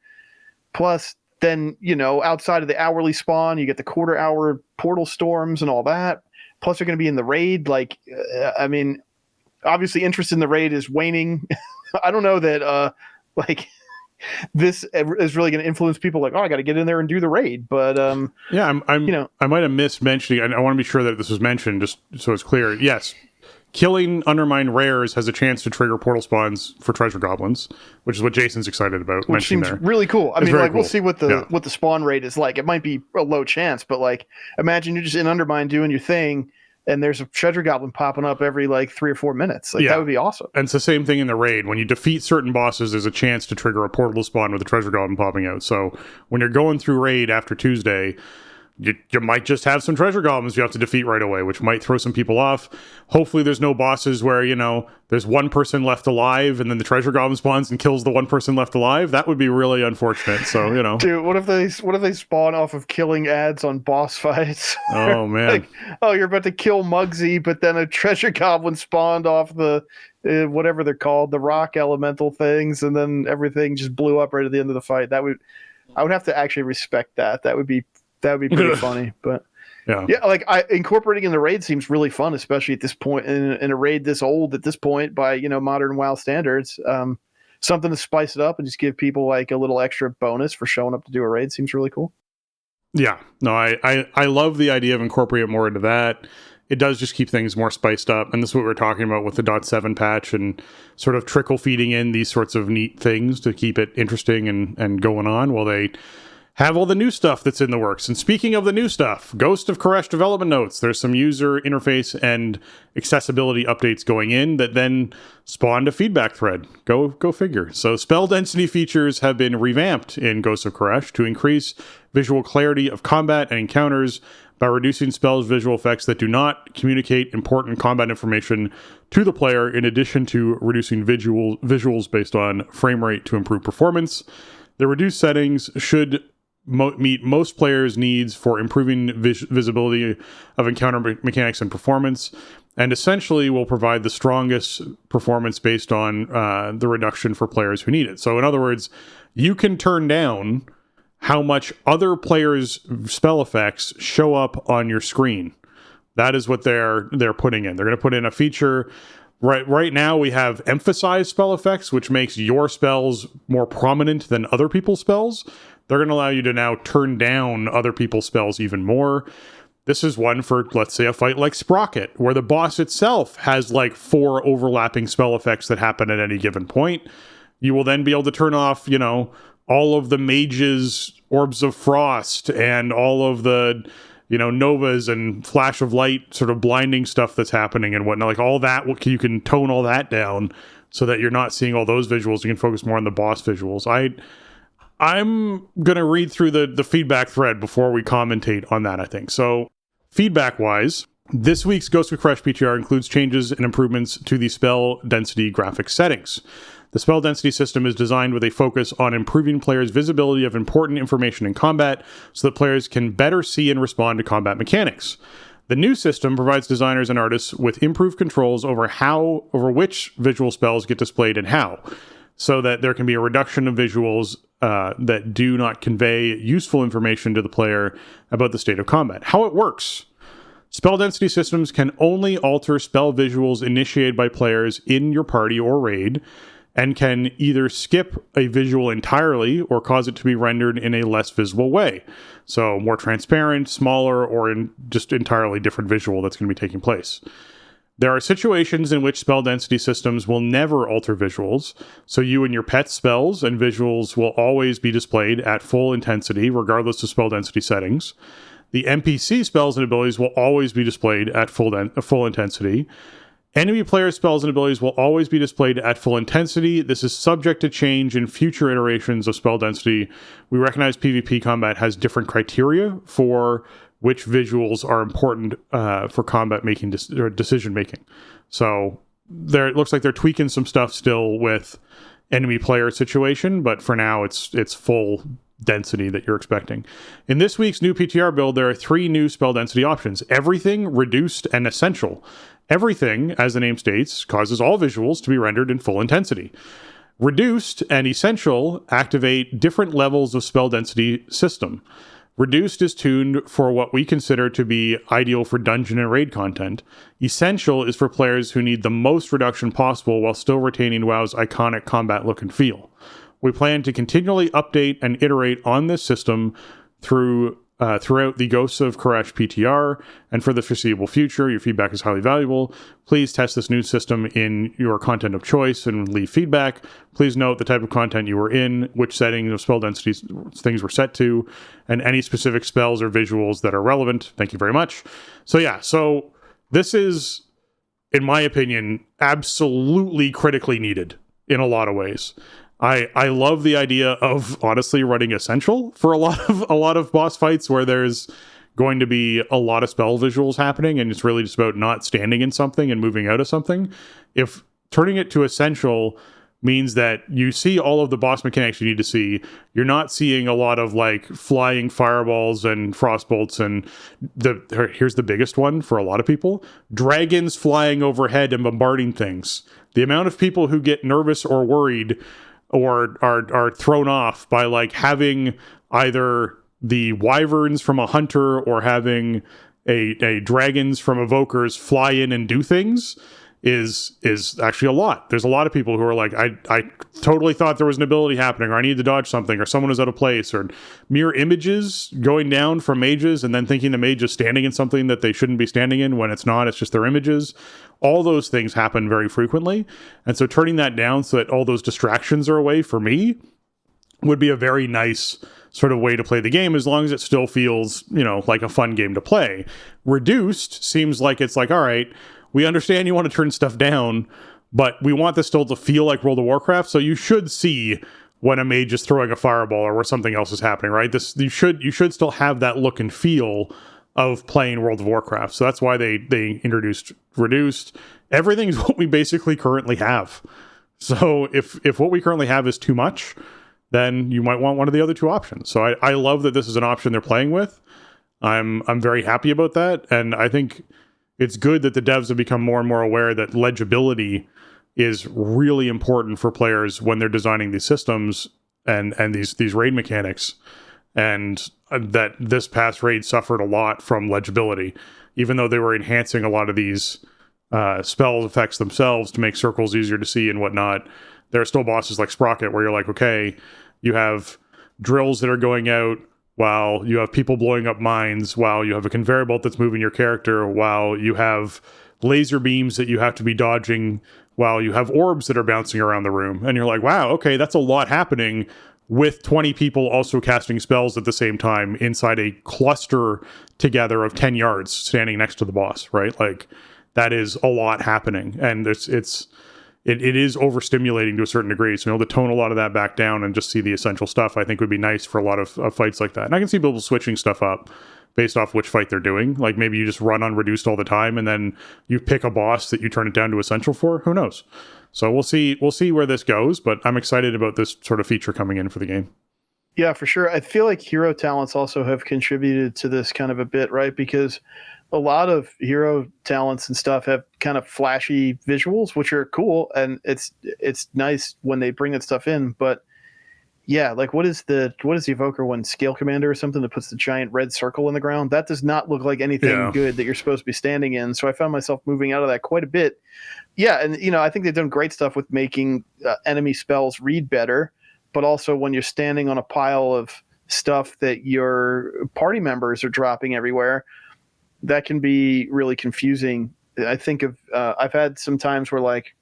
Plus, then, outside of the hourly spawn, you get the quarter hour portal storms and all that. Plus, they're going to be in the raid. Like, I mean, obviously interest in the raid is waning. I don't know that, this is really going to influence people like, I got to get in there and do the raid. But yeah, I might have missed mentioning. I want to be sure that this was mentioned just so it's clear. Yes, killing Undermine rares has a chance to trigger portal spawns for treasure goblins, which is what Jason's excited about. Which seems there. Really cool. I mean, like cool. We'll see what the spawn rate is like. It might be a low chance, but like imagine you're just in Undermine doing your thing, and there's a treasure goblin popping up every like 3 or 4 minutes. Like that would be awesome. And it's the same thing in the raid. When you defeat certain bosses, there's a chance to trigger a portal spawn with a treasure goblin popping out. So when you're going through raid after Tuesday, you might just have some treasure goblins you have to defeat right away, which might throw some people off. Hopefully there's no bosses where, there's one person left alive and then the treasure goblin spawns and kills the one person left alive. That would be really unfortunate. So, Dude, what if they spawn off of killing ads on boss fights? Oh, man. You're about to kill Muggsy, but then a treasure goblin spawned off the, whatever they're called, the rock elemental things, and then everything just blew up right at the end of the fight. I would have to actually respect that. That would be pretty funny, but yeah, like incorporating in the raid seems really fun, especially at this point in a raid this old at this point by modern WoW standards. Something to spice it up and just give people like a little extra bonus for showing up to do a raid seems really cool. Yeah, no, I love the idea of incorporating more into that. It does just keep things more spiced up, and this is what we're talking about with the .7 patch and sort of trickle feeding in these sorts of neat things to keep it interesting and going on while they have all the new stuff that's in the works. And speaking of the new stuff, Ghost of Koresh development notes. There's some user interface and accessibility updates going in that then spawned a feedback thread. Go figure. So spell density features have been revamped in Ghost of Koresh to increase visual clarity of combat and encounters by reducing spells' visual effects that do not communicate important combat information to the player, in addition to reducing visuals based on frame rate to improve performance. The reduced settings should meet most players' needs for improving visibility of encounter mechanics and performance, and essentially will provide the strongest performance based on the reduction for players who need it. So in other words, you can turn down how much other players' spell effects show up on your screen. That is what they're putting in. They're going to put in a feature. Right now we have emphasized spell effects, which makes your spells more prominent than other people's spells. They're going to allow you to now turn down other people's spells even more. This is one for, let's say, a fight like Sprocket, where the boss itself has like 4 overlapping spell effects that happen at any given point. You will then be able to turn off, all of the mage's orbs of frost and all of the, novas and flash of light sort of blinding stuff that's happening and whatnot. Like all that, you can tone all that down so that you're not seeing all those visuals. You can focus more on the boss visuals. I'm going to read through the feedback thread before we commentate on that, I think. So, feedback-wise, this week's Ghost of Koresh PTR includes changes and improvements to the spell density graphic settings. The spell density system is designed with a focus on improving players' visibility of important information in combat so that players can better see and respond to combat mechanics. The new system provides designers and artists with improved controls over which visual spells get displayed and how, so that there can be a reduction of visuals that do not convey useful information to the player about the state of combat. How it works. Spell density systems can only alter spell visuals initiated by players in your party or raid, and can either skip a visual entirely or cause it to be rendered in a less visible way. So more transparent, smaller, or in just entirely different visual that's going to be taking place. There are situations in which spell density systems will never alter visuals, so you and your pet's spells and visuals will always be displayed at full intensity, regardless of spell density settings. The NPC spells and abilities will always be displayed at full intensity. Enemy player spells and abilities will always be displayed at full intensity. This is subject to change in future iterations of spell density. We recognize PvP combat has different criteria for which visuals are important for combat making decision making. So it looks like they're tweaking some stuff still with enemy player situation, but for now it's full density that you're expecting. In this week's new PTR build, there are 3 new spell density options: everything, reduced, and essential. Everything, as the name states, causes all visuals to be rendered in full intensity. Reduced and essential activate different levels of spell density system. Reduced is tuned for what we consider to be ideal for dungeon and raid content. Essential is for players who need the most reduction possible while still retaining WoW's iconic combat look and feel. We plan to continually update and iterate on this system throughout the Ghosts of Koresh PTR and for the foreseeable future. Your feedback is highly valuable. Please test this new system in your content of choice and leave feedback. Please note the type of content you were in, which setting of spell density things were set to, and any specific spells or visuals that are relevant. Thank you very much. So this is, in my opinion, absolutely critically needed in a lot of ways. I love the idea of honestly running essential for a lot of boss fights where there's going to be a lot of spell visuals happening and it's really just about not standing in something and moving out of something. If turning it to essential means that you see all of the boss mechanics you need to see, you're not seeing a lot of like flying fireballs and frostbolts and here's the biggest one for a lot of people: dragons flying overhead and bombarding things. The amount of people who get nervous or worried or are thrown off by like having either the wyverns from a hunter or having a dragons from evokers fly in and do things is actually a lot. There's a lot of people who are like, I totally thought there was an ability happening, or I need to dodge something, or someone was out of place, or mirror images going down from mages and then thinking the mage is standing in something that they shouldn't be standing in when it's not, it's just their images. All those things happen very frequently. And so turning that down so that all those distractions are away, for me, would be a very nice sort of way to play the game, as long as it still feels, like a fun game to play. Reduced seems like it's like, all right, we understand you want to turn stuff down, but we want this still to feel like World of Warcraft, so you should see when a mage is throwing a fireball or where something else is happening, right? You should still have that look and feel of playing World of Warcraft. So that's why they introduced Reduced. Everything is what we basically currently have. So if what we currently have is too much, then you might want one of the other two options. So I love that this is an option they're playing with. I'm very happy about that, and I think it's good that the devs have become more and more aware that legibility is really important for players when they're designing these systems and these raid mechanics, and that this past raid suffered a lot from legibility, even though they were enhancing a lot of these spell effects themselves to make circles easier to see and whatnot. There are still bosses like Sprocket where you're like, okay, you have drills that are going out while you have people blowing up mines, while you have a conveyor belt that's moving your character, while you have laser beams that you have to be dodging, while you have orbs that are bouncing around the room. And you're like, wow, okay, that's a lot happening with 20 people also casting spells at the same time inside a cluster together of 10 yards standing next to the boss, right? Like, that is a lot happening. And it is overstimulating to a certain degree. So, to tone a lot of that back down and just see the essential stuff, I think would be nice for a lot of fights like that. And I can see people switching stuff up based off which fight they're doing. Like, maybe you just run on Reduced all the time and then you pick a boss that you turn it down to essential for. Who knows? So we'll see where this goes, but I'm excited about this sort of feature coming in for the game. Yeah, for sure. I feel like hero talents also have contributed to this kind of a bit, right? Because a lot of hero talents and stuff have kind of flashy visuals, which are cool, and it's nice when they bring that stuff in. But yeah, like what is the evoker one? Scale Commander or something that puts the giant red circle in the ground? That does not look like anything good that you're supposed to be standing in. So I found myself moving out of that quite a bit. Yeah, and I think they've done great stuff with making enemy spells read better, but also when you're standing on a pile of stuff that your party members are dropping everywhere, that can be really confusing. I think of I've had some times where like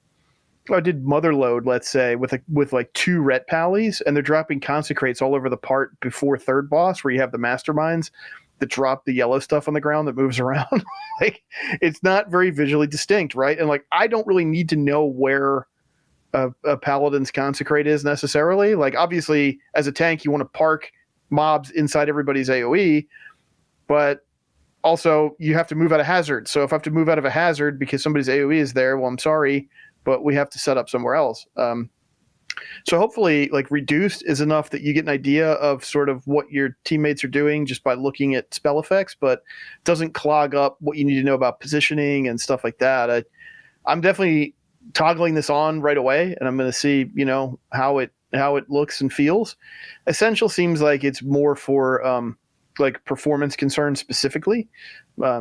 I did Motherload, let's say, with like 2 Ret Pallies, and they're dropping consecrates all over the part before third boss where you have the masterminds that drop the yellow stuff on the ground that moves around. Like, it's not very visually distinct, right? And like, I don't really need to know where a paladin's consecrate is necessarily. Like, obviously, as a tank, you want to park mobs inside everybody's AoE, but also you have to move out of hazard. So if I have to move out of a hazard because somebody's AoE is there, well, I'm sorry, but we have to set up somewhere else. So hopefully, like, Reduced is enough that you get an idea of sort of what your teammates are doing just by looking at spell effects, but doesn't clog up what you need to know about positioning and stuff like that. I'm definitely toggling this on right away, and I'm going to see, how it looks and feels. Essential seems like it's more for like performance concerns specifically,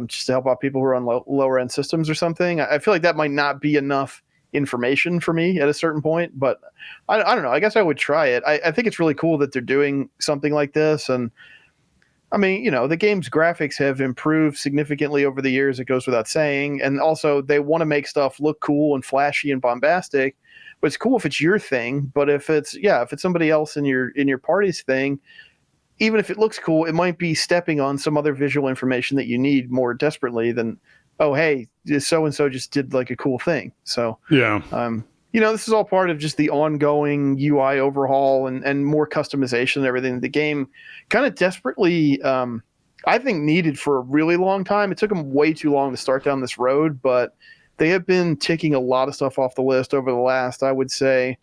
just to help out people who are on lower end systems or something. I feel like that might not be enough information for me at a certain point, but I don't know. I guess I would try it. I think it's really cool that they're doing something like this. And I mean, the game's graphics have improved significantly over the years. It goes without saying. And also they want to make stuff look cool and flashy and bombastic, but it's cool if it's your thing. But if it's somebody else in your party's thing, even if it looks cool, it might be stepping on some other visual information that you need more desperately than, oh, hey, so-and-so just did like a cool thing. So, yeah, this is all part of just the ongoing UI overhaul and more customization and everything. The game kind of desperately, I think, needed for a really long time. It took them way too long to start down this road, but they have been ticking a lot of stuff off the list over the last, I would say,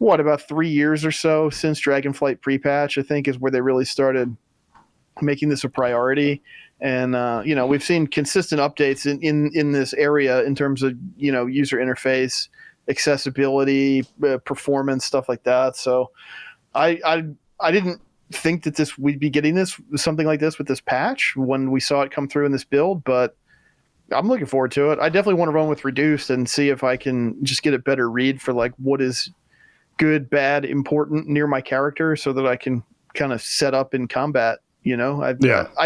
about 3 years or so since Dragonflight pre-patch, I think, is where they really started making this a priority. And, we've seen consistent updates in this area in terms of, user interface, accessibility, performance, stuff like that. So I didn't think that we'd be getting something like this with this patch when we saw it come through in this build, but I'm looking forward to it. I definitely want to run with Reduced and see if I can just get a better read for like what is good, bad, important near my character so that I can kind of set up in combat. I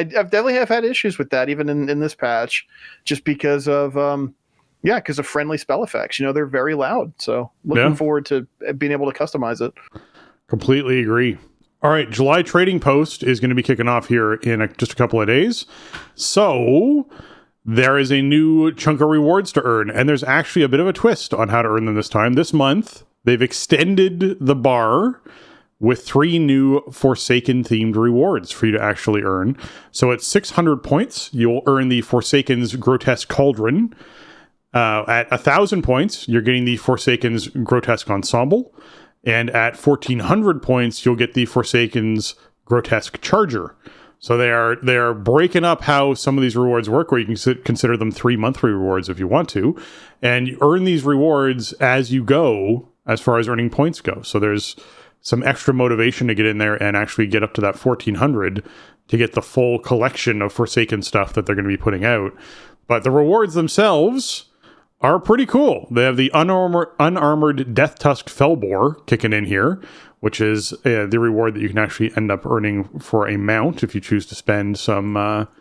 definitely have had issues with that even in this patch, just because of friendly spell effects. They're very loud. So looking forward to being able to customize it. Completely agree. All right, July trading post is going to be kicking off here in just a couple of days. So there is a new chunk of rewards to earn, and there's actually a bit of a twist on how to earn them this time. This month, they've extended the bar with 3 new Forsaken-themed rewards for you to actually earn. So at 600 points, you'll earn the Forsaken's Grotesque Cauldron. At 1,000 points, you're getting the Forsaken's Grotesque Ensemble. And at 1,400 points, you'll get the Forsaken's Grotesque Charger. So they are breaking up how some of these rewards work, where you can consider them 3 monthly rewards if you want to. And you earn these rewards as you go, as far as earning points go. So there's some extra motivation to get in there and actually get up to that 1,400 to get the full collection of Forsaken stuff that they're going to be putting out. But the rewards themselves are pretty cool. They have the unarmored Death Tusk Fellbore kicking in here, which is the reward that you can actually end up earning for a mount if you choose to spend some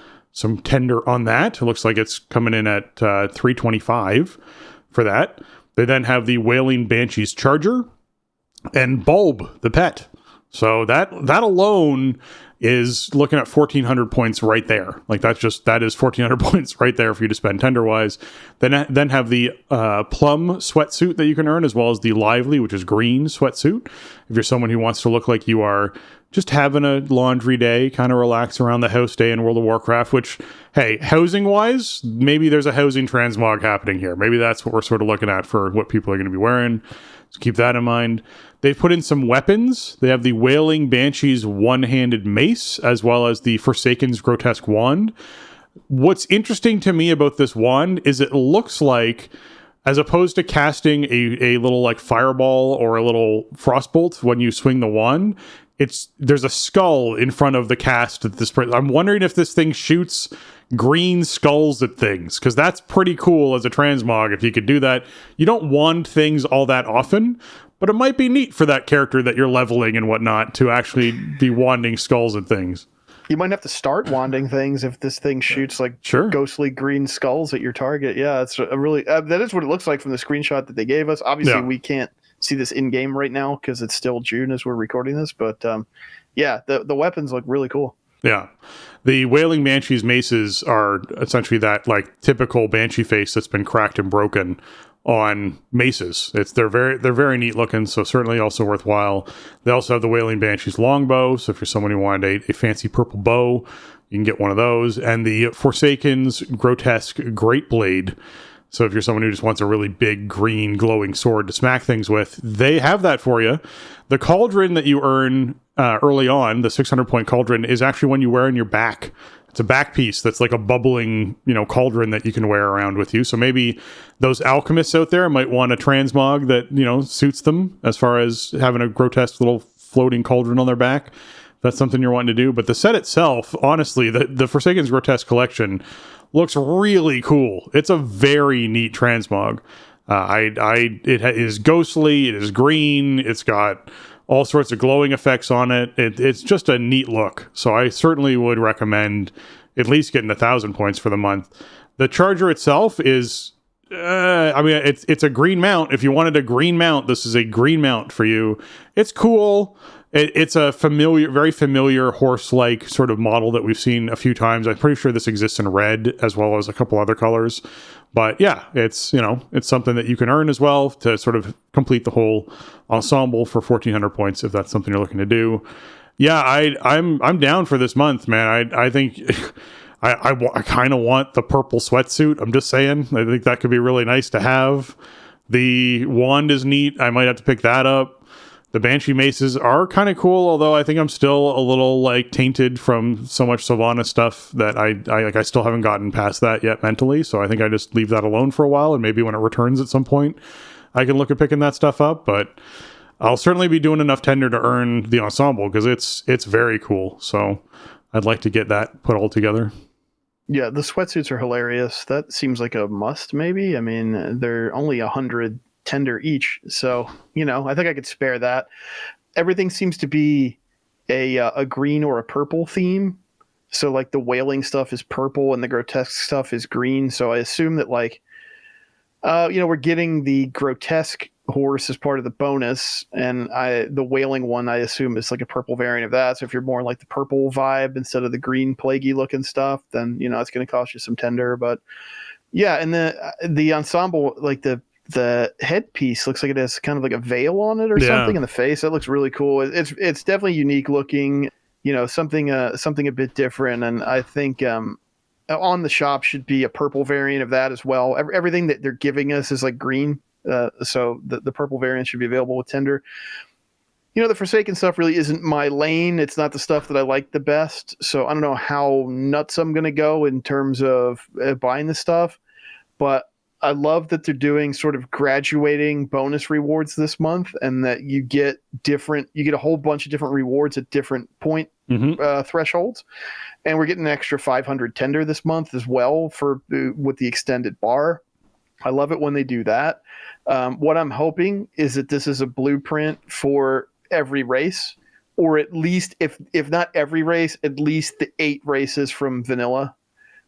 tender on that. It looks like it's coming in at 325 for that. They then have the Wailing Banshee's Charger and Bulb the pet. So that alone is looking at 1,400 points right there. Like that is 1,400 points right there for you to spend tender-wise. Then have the Plum sweatsuit that you can earn, as well as the Lively, which is green sweatsuit. If you're someone who wants to look like you are just having a laundry day, kind of relax around the house day in World of Warcraft, which, hey, housing-wise, maybe there's a housing transmog happening here. Maybe that's what we're sort of looking at for what people are going to be wearing. So keep that in mind. They've put in some weapons. They have the Wailing Banshee's one-handed mace, as well as the Forsaken's Grotesque Wand. What's interesting to me about this wand is it looks like, as opposed to casting a little like fireball or a little frostbolt when you swing the wand, there's a skull in front of the cast at this point. I'm wondering if this thing shoots green skulls at things, because that's pretty cool as a transmog if you could do that. You don't wand things all that often, but it might be neat for that character that you're leveling and whatnot to actually be wanding skulls at things. You might have to start wanding things if this thing shoots like ghostly green skulls at your target. Yeah, it's a really that is what it looks like from the screenshot that they gave us. Obviously, we can't see this in game right now because it's still June as we're recording this. But yeah, the weapons look really cool. Yeah. The Wailing Banshee's maces are essentially that like typical Banshee face that's been cracked and broken on maces. They're very neat looking, so certainly also worthwhile. They also have the Wailing Banshee's longbow, so if you're someone who wanted a fancy purple bow, you can get one of those. And the Forsaken's Grotesque Great Blade. So if you're someone who just wants a really big green glowing sword to smack things with, they have that for you. The cauldron that you earn early on, the 600-point cauldron, is actually one you wear on your back. It's a back piece that's like a bubbling, cauldron that you can wear around with you. So maybe those alchemists out there might want a transmog that, suits them as far as having a grotesque little floating cauldron on their back. That's something you're wanting to do. But the set itself, honestly, the Forsaken's Grotesque collection looks really cool. It's a very neat transmog. It is ghostly. It is green. It's got all sorts of glowing effects on it. It's just a neat look. So I certainly would recommend at least getting 1,000 points for the month. The charger itself is, it's a green mount. If you wanted a green mount, this is a green mount for you. It's cool. It's a very familiar horse-like sort of model that we've seen a few times. I'm pretty sure this exists in red as well as a couple other colors. But yeah, it's something that you can earn as well to sort of complete the whole ensemble for 1,400 points if that's something you're looking to do. Yeah, I'm down for this month, man. I think I kind of want the purple sweatsuit. I'm just saying. I think that could be really nice to have. The wand is neat. I might have to pick that up. The Banshee maces are kind of cool, although I think I'm still a little like tainted from so much Sylvanas stuff that I still haven't gotten past that yet mentally. So I think I just leave that alone for a while, and maybe when it returns at some point, I can look at picking that stuff up. But I'll certainly be doing enough tender to earn the ensemble because it's very cool. So I'd like to get that put all together. Yeah, the sweatsuits are hilarious. That seems like a must, maybe. I mean, they're only 100 tender each, so I think I could spare that. Everything seems to be a green or a purple theme, so like the wailing stuff is purple and the grotesque stuff is green, so I assume that we're getting the grotesque horse as part of the bonus, and the wailing one I assume is like a purple variant of that. So if you're more like the purple vibe instead of the green plaguey looking stuff, then it's going to cost you some tender. But yeah, and the ensemble, like the headpiece looks like it has kind of like a veil on it or something in the face. That looks really cool. It's definitely unique looking, something a bit different. And I think on the shop should be a purple variant of that as well. Everything that they're giving us is like green. So the purple variant should be available with tender. The Forsaken stuff really isn't my lane. It's not the stuff that I like the best. So I don't know how nuts I'm going to go in terms of buying this stuff. But I love that they're doing sort of graduating bonus rewards this month, and that you get a whole bunch of different rewards at different point thresholds. And we're getting an extra 500 tender this month as well with the extended bar. I love it when they do that. What I'm hoping is that this is a blueprint for every race, or at least if not every race, at least the 8 races from vanilla.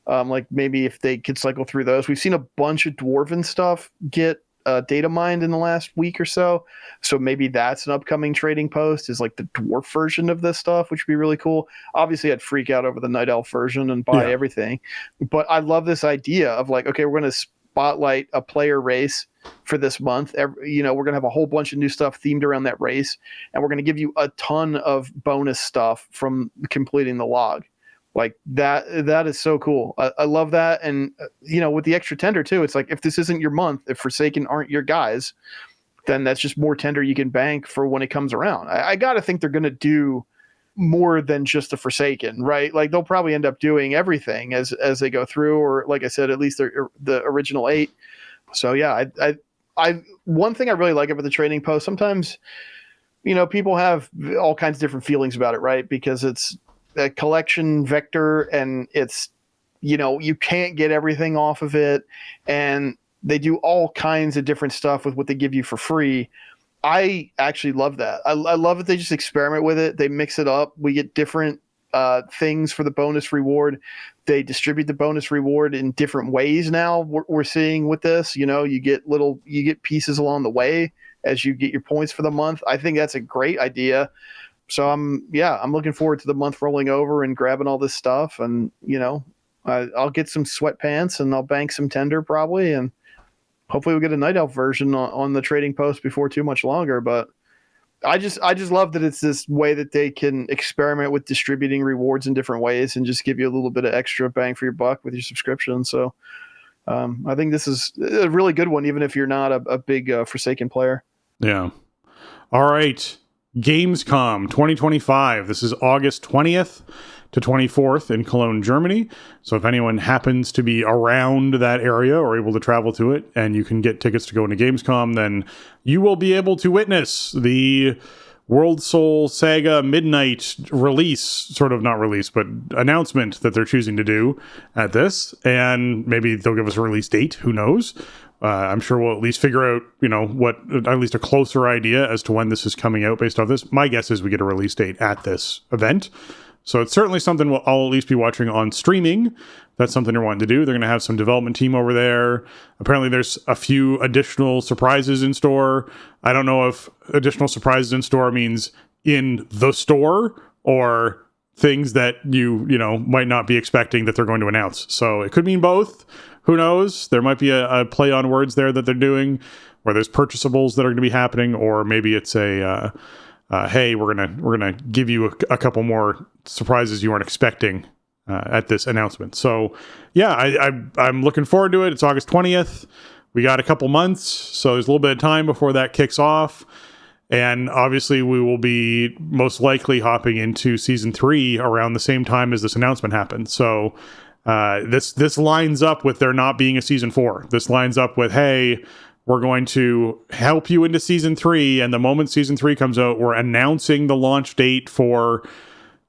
Like maybe if they could cycle through those. We've seen a bunch of dwarven stuff get data mined in the last week or so. So maybe that's an upcoming trading post, is like the dwarf version of this stuff, which would be really cool. Obviously I'd freak out over the night elf version and buy everything. But I love this idea of like, okay, we're going to spotlight a player race for this month. We're going to have a whole bunch of new stuff themed around that race. And we're going to give you a ton of bonus stuff from completing the log. Like that is so cool. I love that. And, with the extra tender too, it's like, if this isn't your month, if Forsaken aren't your guys, then that's just more tender you can bank for when it comes around. I got to think they're going to do more than just the Forsaken, right? Like they'll probably end up doing everything as they go through, or like I said, at least the original 8. So yeah, I one thing I really like about the trading post, sometimes, people have all kinds of different feelings about it, right? Because it's a collection vector, and it's, you can't get everything off of it, and they do all kinds of different stuff with what they give you for free. I actually love that. I love that they just experiment with it. They mix it up. We get different things for the bonus reward. They distribute the bonus reward in different ways now. We're seeing with this, you get pieces along the way as you get your points for the month. I think that's a great idea. So I'm looking forward to the month rolling over and grabbing all this stuff, and I'll get some sweatpants and I'll bank some tender probably, and hopefully we'll get a night elf version on the trading post before too much longer. But I just love that it's this way that they can experiment with distributing rewards in different ways and just give you a little bit of extra bang for your buck with your subscription. So I think this is a really good one, even if you're not a big Forsaken player. Yeah. All right. Gamescom 2025. This is August 20th to 24th in Cologne, Germany. So if anyone happens to be around that area or able to travel to it, and you can get tickets to go into Gamescom, then you will be able to witness the World Soul Saga Midnight release, sort of not release, but announcement that they're choosing to do at this. And maybe they'll give us a release date. Who knows? I'm sure we'll at least figure out, at least a closer idea as to when this is coming out based off this. My guess is we get a release date at this event. So it's certainly something I'll at least be watching on streaming. That's something they're wanting to do. They're going to have some development team over there. Apparently there's a few additional surprises in store. I don't know if additional surprises in store means in the store or things that you might not be expecting that they're going to announce. So it could mean both. Who knows? There might be a play on words there that they're doing, where there's purchasables that are going to be happening, or maybe it's a hey, we're gonna give you a couple more surprises you weren't expecting at this announcement. So yeah, I'm looking forward to it. It's August 20th. We got a couple months, so there's a little bit of time before that kicks off. And obviously we will be most likely hopping into season 3 around the same time as this announcement happened. So this lines up with there not being a season 4. This lines up with, hey, we're going to help you into season 3, and the moment season 3 comes out, we're announcing the launch date for,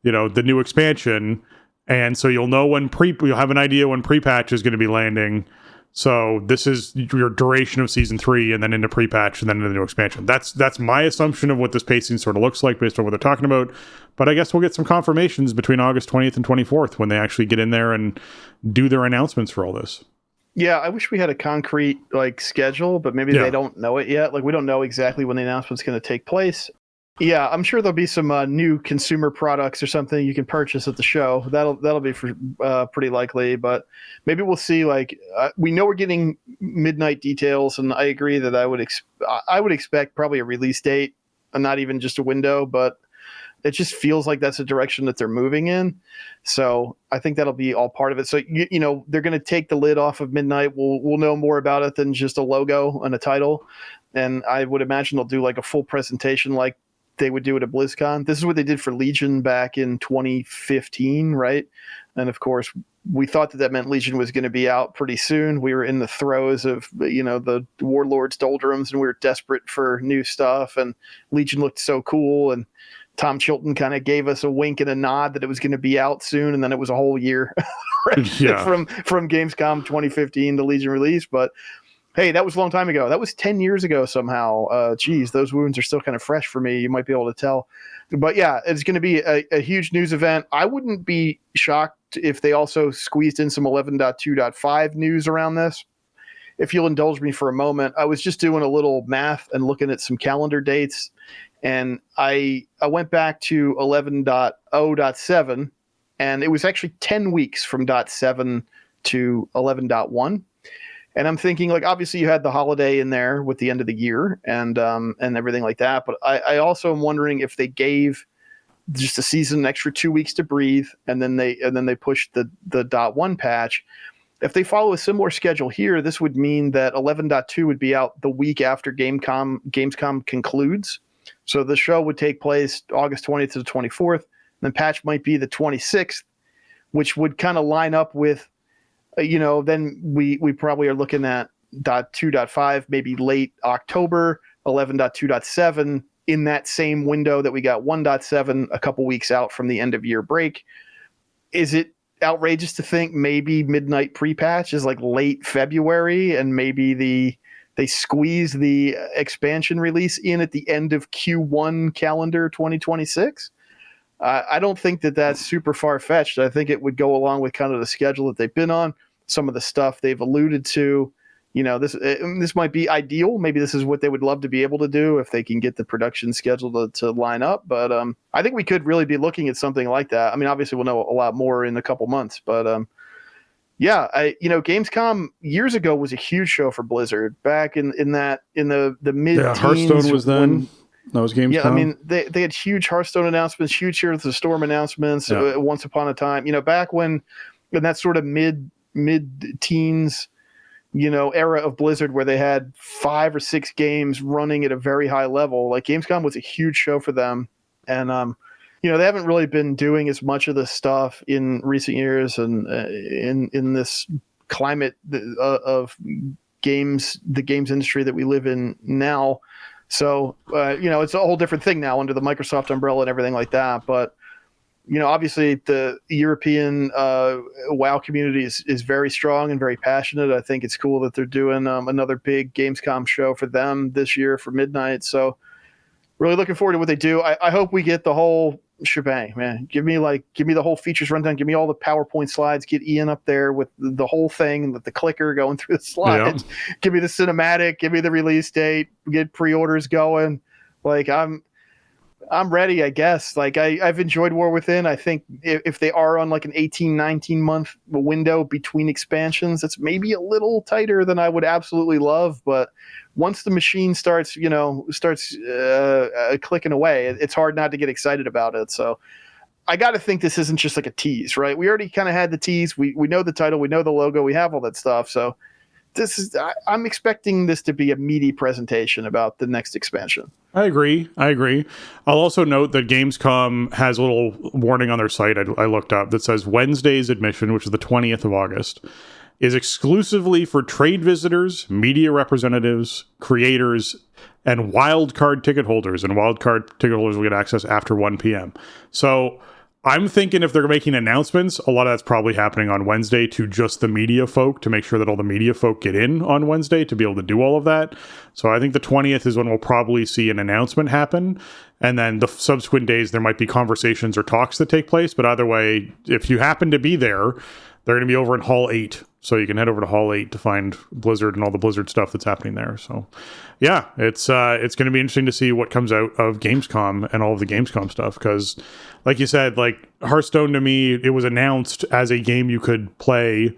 the new expansion, and so you'll know you'll have an idea when pre-patch is going to be landing. So this is your duration of season 3, and then into pre-patch, and then into the new expansion. That's my assumption of what this pacing sort of looks like based on what they're talking about. But I guess we'll get some confirmations between August 20th and 24th when they actually get in there and do their announcements for all this. Yeah, I wish we had a concrete like schedule, but maybe they don't know it yet. Like we don't know exactly when the announcement's going to take place. Yeah, I'm sure there'll be some new consumer products or something you can purchase at the show. That'll be pretty likely, but maybe we'll see. Like we know we're getting midnight details, and I agree that I would expect probably a release date, and not even just a window, but it just feels like that's the direction that they're moving in. So I think that'll be all part of it. So, you know, they're going to take the lid off of Midnight. We'll know more about it than just a logo and a title. And I would imagine they'll do like a full presentation like they would do at a BlizzCon. This is what they did for Legion back in 2015, right? And of course, we thought that meant Legion was going to be out pretty soon. We were in the throes of, you know, the Warlords doldrums, and we were desperate for new stuff. And Legion looked so cool, and Tom Chilton kind of gave us a wink and a nod that it was going to be out soon, and then it was a whole year from Gamescom 2015 to Legion release. But hey, that was a long time ago. That was 10 years ago somehow. Geez, those wounds are still kind of fresh for me. You might be able to tell. But yeah, it's going to be a huge news event. I wouldn't be shocked if they also squeezed in some 11.2.5 news around this. If you'll indulge me for a moment, I was just doing a little math and looking at some calendar dates. And I went back to 11.0.7, and it was actually 10 weeks from .7 to 11.1. And I'm thinking, like, obviously you had the holiday in there with the end of the year and everything like that. But I also am wondering if they gave just the season an extra 2 weeks to breathe, and then they pushed the .1 patch. If they follow a similar schedule here, this would mean that 11.2 would be out the week after Gamescom concludes. So the show would take place August 20th to the 24th. And then patch might be the 26th, which would kind of line up with, then we probably are looking at .2.5, maybe late October, 11.2.7 in that same window that we got 1.7 a couple weeks out from the end of year break. Is it outrageous to think maybe Midnight pre-patch is like late February, and maybe they squeeze the expansion release in at the end of Q1 calendar 2026? I don't think that that's super far-fetched. I think it would go along with kind of the schedule that they've been on, some of the stuff they've alluded to. You know, this might be ideal. Maybe this is what they would love to be able to do if they can get the production schedule to line up. But I think we could really be looking at something like that. I mean, obviously we'll know a lot more in a couple months, but Gamescom years ago was a huge show for Blizzard back in the mid-teens. Yeah, Hearthstone was then. That was Gamescom. Yeah, I mean, they had huge Hearthstone announcements, huge Heroes of the Storm announcements. Once upon a time, back when in that sort of mid-teens, era of Blizzard where they had 5 or 6 games running at a very high level. Like Gamescom was a huge show for them, and they haven't really been doing as much of this stuff in recent years, and in this climate of games, the games industry that we live in now. So, it's a whole different thing now under the Microsoft umbrella and everything like that. But, obviously the European WoW community is very strong and very passionate. I think it's cool that they're doing another big Gamescom show for them this year for Midnight. So really looking forward to what they do. I hope we get the whole shebang, man. Give me the whole features rundown. Give me all the PowerPoint slides. Get Ian up there with the whole thing, with the clicker going through the slides. Yeah. Give me the cinematic. Give me the release date. Get pre-orders going. Like I'm ready, I guess. Like I've enjoyed War Within. I think if they are on like an 18, 19 month window between expansions, it's maybe a little tighter than I would absolutely love. But once the machine starts clicking away, it's hard not to get excited about it. So I got to think this isn't just like a tease, right? We already kind of had the tease. We know the title, we know the logo, we have all that stuff. So I'm expecting this to be a meaty presentation about the next expansion. I agree. I'll also note that Gamescom has a little warning on their site I looked up that says Wednesday's admission, which is the 20th of August, is exclusively for trade visitors, media representatives, creators, and wildcard ticket holders. And wildcard ticket holders will get access after 1 p.m. So I'm thinking if they're making announcements, a lot of that's probably happening on Wednesday to just the media folk, to make sure that all the media folk get in on Wednesday to be able to do all of that. So I think the 20th is when we'll probably see an announcement happen. And then the subsequent days, there might be conversations or talks that take place. But either way, if you happen to be there, they're going to be over in Hall 8. So you can head over to Hall 8 to find Blizzard and all the Blizzard stuff that's happening there. So yeah, it's going to be interesting to see what comes out of Gamescom and all of the Gamescom stuff. Because like you said, like Hearthstone, to me, it was announced as a game you could play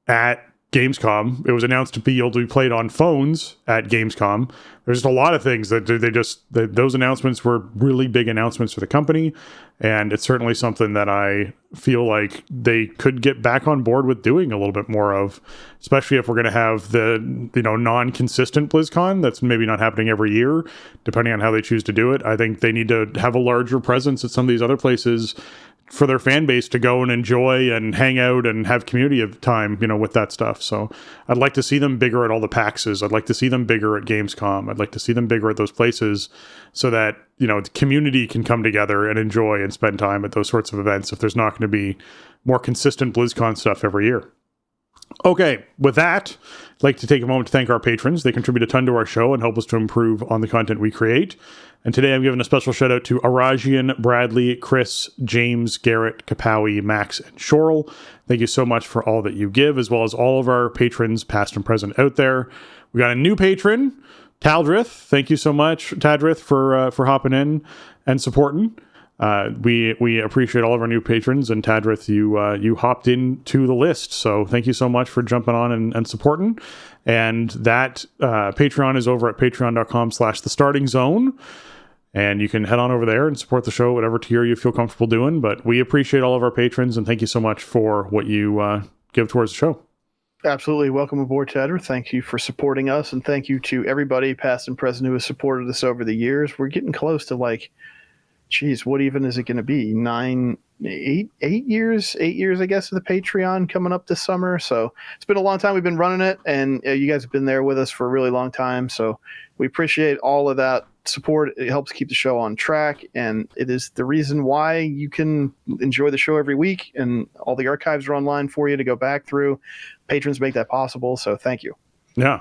at Gamescom. It was announced to be able to be played on phones at Gamescom. There's just a lot of things that those announcements were really big announcements for the company, and it's certainly something that I feel like they could get back on board with doing a little bit more of, especially if we're going to have the non-consistent BlizzCon that's maybe not happening every year, depending on how they choose to do it. I think they need to have a larger presence at some of these other places for their fan base to go and enjoy and hang out and have community of time, with that stuff. So I'd like to see them bigger at all the PAXs. I'd like to see them bigger at Gamescom. I'd like to see them bigger at those places so that, the community can come together and enjoy and spend time at those sorts of events if there's not going to be more consistent BlizzCon stuff every year. Okay, with that, I'd like to take a moment to thank our patrons. They contribute a ton to our show and help us to improve on the content we create. And today I'm giving a special shout out to Arajian, Bradley, Chris, James, Garrett, Kapawi, Max, and Shorel. Thank you so much for all that you give, as well as all of our patrons, past and present, out there. We got a new patron, Taldrith. Thank you so much, Tadrith, for hopping in and supporting. We appreciate all of our new patrons, and Tadrith, you hopped into the list, so thank you so much for jumping on and supporting. And that Patreon is over at patreon.com/thestartingzone, and you can head on over there and support the show, whatever tier you feel comfortable doing. But we appreciate all of our patrons, and thank you so much for what you give towards the show. Absolutely. Welcome aboard, Tedder. Thank you for supporting us, and thank you to everybody, past and present, who has supported us over the years. We're getting close to what even is it going to be? 8 years, I guess, of the Patreon coming up this summer. So it's been a long time we've been running it, and you guys have been there with us for a really long time. So we appreciate all of that support. It helps keep the show on track, and it is the reason why you can enjoy the show every week, and all the archives are online for you to go back through. Patrons make that possible, so thank you. Yeah.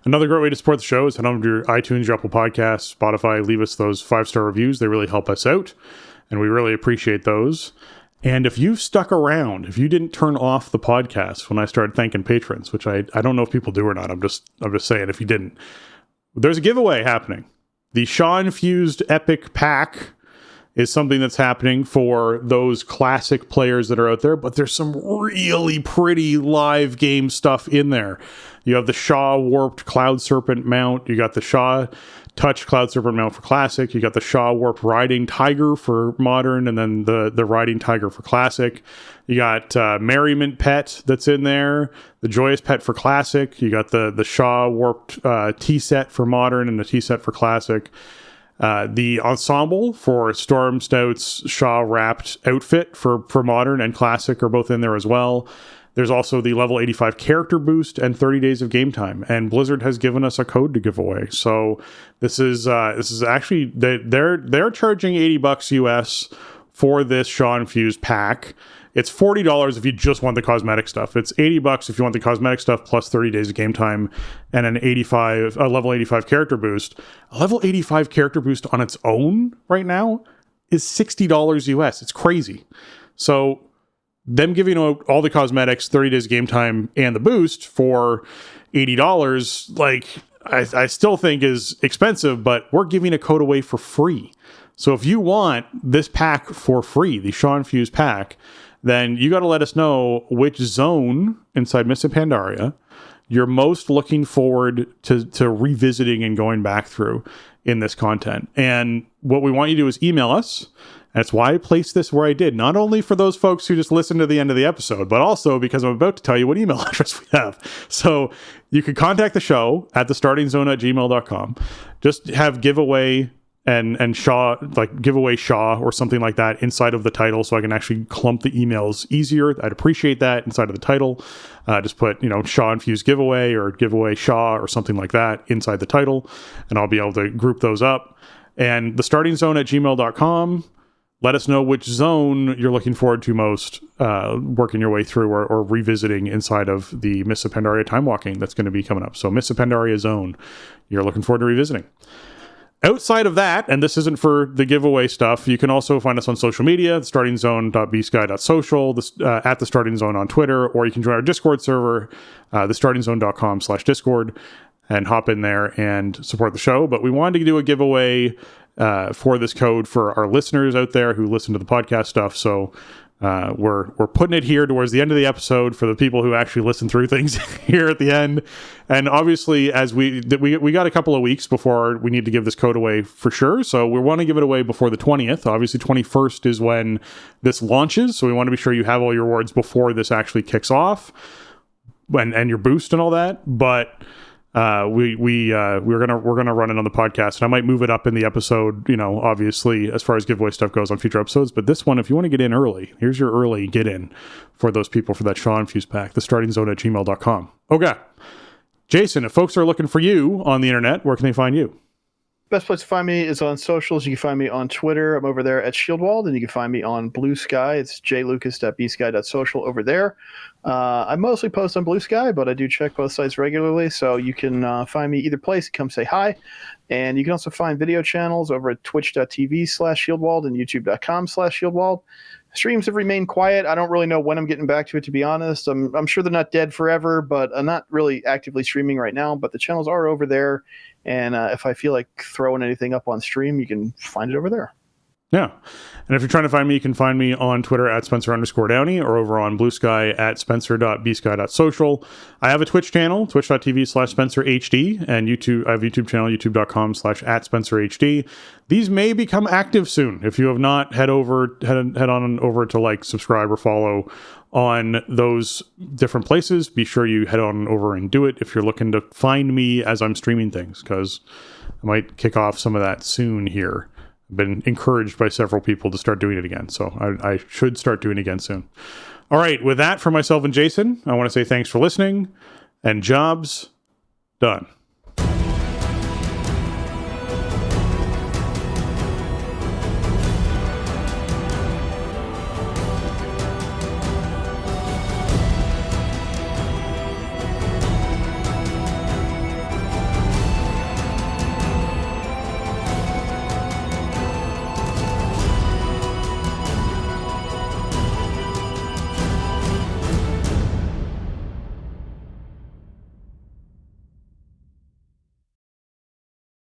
Another great way to support the show is head on to your iTunes, your Apple Podcasts, Spotify. Leave us those 5-star reviews. They really help us out, and we really appreciate those. And if you've stuck around, if you didn't turn off the podcast when I started thanking patrons, which I don't know if people do or not, I'm just saying if you didn't, there's a giveaway happening. The Shaw-infused Epic Pack is something that's happening for those classic players that are out there, but there's some really pretty live game stuff in there. You have the Shaw Warped Cloud Serpent mount. You got the Shaw Touch Cloud Serpent mount for Classic. You got the Shaw Warped Riding Tiger for Modern, and then the Riding Tiger for Classic. You got Merriment Pet that's in there, the Joyous Pet for Classic. You got the Shaw Warped T-set for Modern and the T-set for Classic. The ensemble for Storm Stout's Shaw Wrapped outfit for Modern and Classic are both in there as well. There's also the level 85 character boost and 30 days of game time, and Blizzard has given us a code to give away. So this is actually they're charging $80 US for this Shaw infused pack. It's $40 if you just want the cosmetic stuff. It's $80 if you want the cosmetic stuff plus 30 days of game time and a level 85 character boost. A level 85 character boost on its own right now is $60 US. It's crazy. So them giving out all the cosmetics, 30 days game time, and the boost for $80, I still think is expensive, but we're giving a code away for free. So if you want this pack for free, the Shaw Infused pack, then you got to let us know which zone inside Mists of Pandaria you're most looking forward to revisiting and going back through in this content. And what we want you to do is email us. That's why I placed this where I did, not only for those folks who just listened to the end of the episode, but also because I'm about to tell you what email address we have. So you can contact the show at thestartingzone@gmail.com. Just have giveaway and Shaw, like giveaway Shaw or something like that inside of the title, so I can actually clump the emails easier. I'd appreciate that inside of the title. Just put, Shaw Infused giveaway or giveaway Shaw or something like that inside the title, and I'll be able to group those up. And thestartingzone@gmail.com. Let us know which zone you're looking forward to most, working your way through or revisiting inside of the Mists of Pandaria time walking that's going to be coming up. So Mists of Pandaria zone, you're looking forward to revisiting. Outside of that, and this isn't for the giveaway stuff, you can also find us on social media, startingzone.bsky.social, at the Starting Zone on Twitter, or you can join our Discord server, thestartingzone.com/discord, and hop in there and support the show. But we wanted to do a giveaway for this code for our listeners out there who listen to the podcast stuff. So we're putting it here towards the end of the episode for the people who actually listen through things here at the end. And obviously, as we got a couple of weeks before we need to give this code away for sure. So we want to give it away before the 20th. Obviously, 21st is when this launches. So we want to be sure you have all your rewards before this actually kicks off, and your boost and all that. But we're gonna run it on the podcast, and I might move it up in the episode, obviously as far as giveaway stuff goes on future episodes. But this one, if you want to get in early, here's your early get in for those people for that Shaw Infused pack, thestartingzone@gmail.com. Okay, Jason, if folks are looking for you on the internet, where can they find you? Best place to find me is on socials. You can find me on Twitter. I'm over there at Shieldwald, and you can find me on Blue Sky. It's jlucas.bsky.social over there. I mostly post on Blue Sky, but I do check both sites regularly, so you can find me either place. Come say hi. And you can also find video channels over at twitch.tv/Shieldwald and youtube.com/Shieldwald. Streams have remained quiet. I don't really know when I'm getting back to it, to be honest. I'm sure they're not dead forever, but I'm not really actively streaming right now. But the channels are over there, and if I feel like throwing anything up on stream, you can find it over there. Yeah. And if you're trying to find me, you can find me on Twitter at Spencer_Downey or over on Blue Sky at Spencer.bsky.social. I have a Twitch channel, twitch.tv/SpencerHD, and YouTube. I have a YouTube channel, youtube.com/@SpencerHD. These may become active soon. If you have not, head on over to subscribe or follow on those different places. Be sure you head on over and do it if you're looking to find me as I'm streaming things, because I might kick off some of that soon here. I've been encouraged by several people to start doing it again, so I should start doing it again soon. All right, with that, for myself and Jason, I want to say thanks for listening, and jobs done.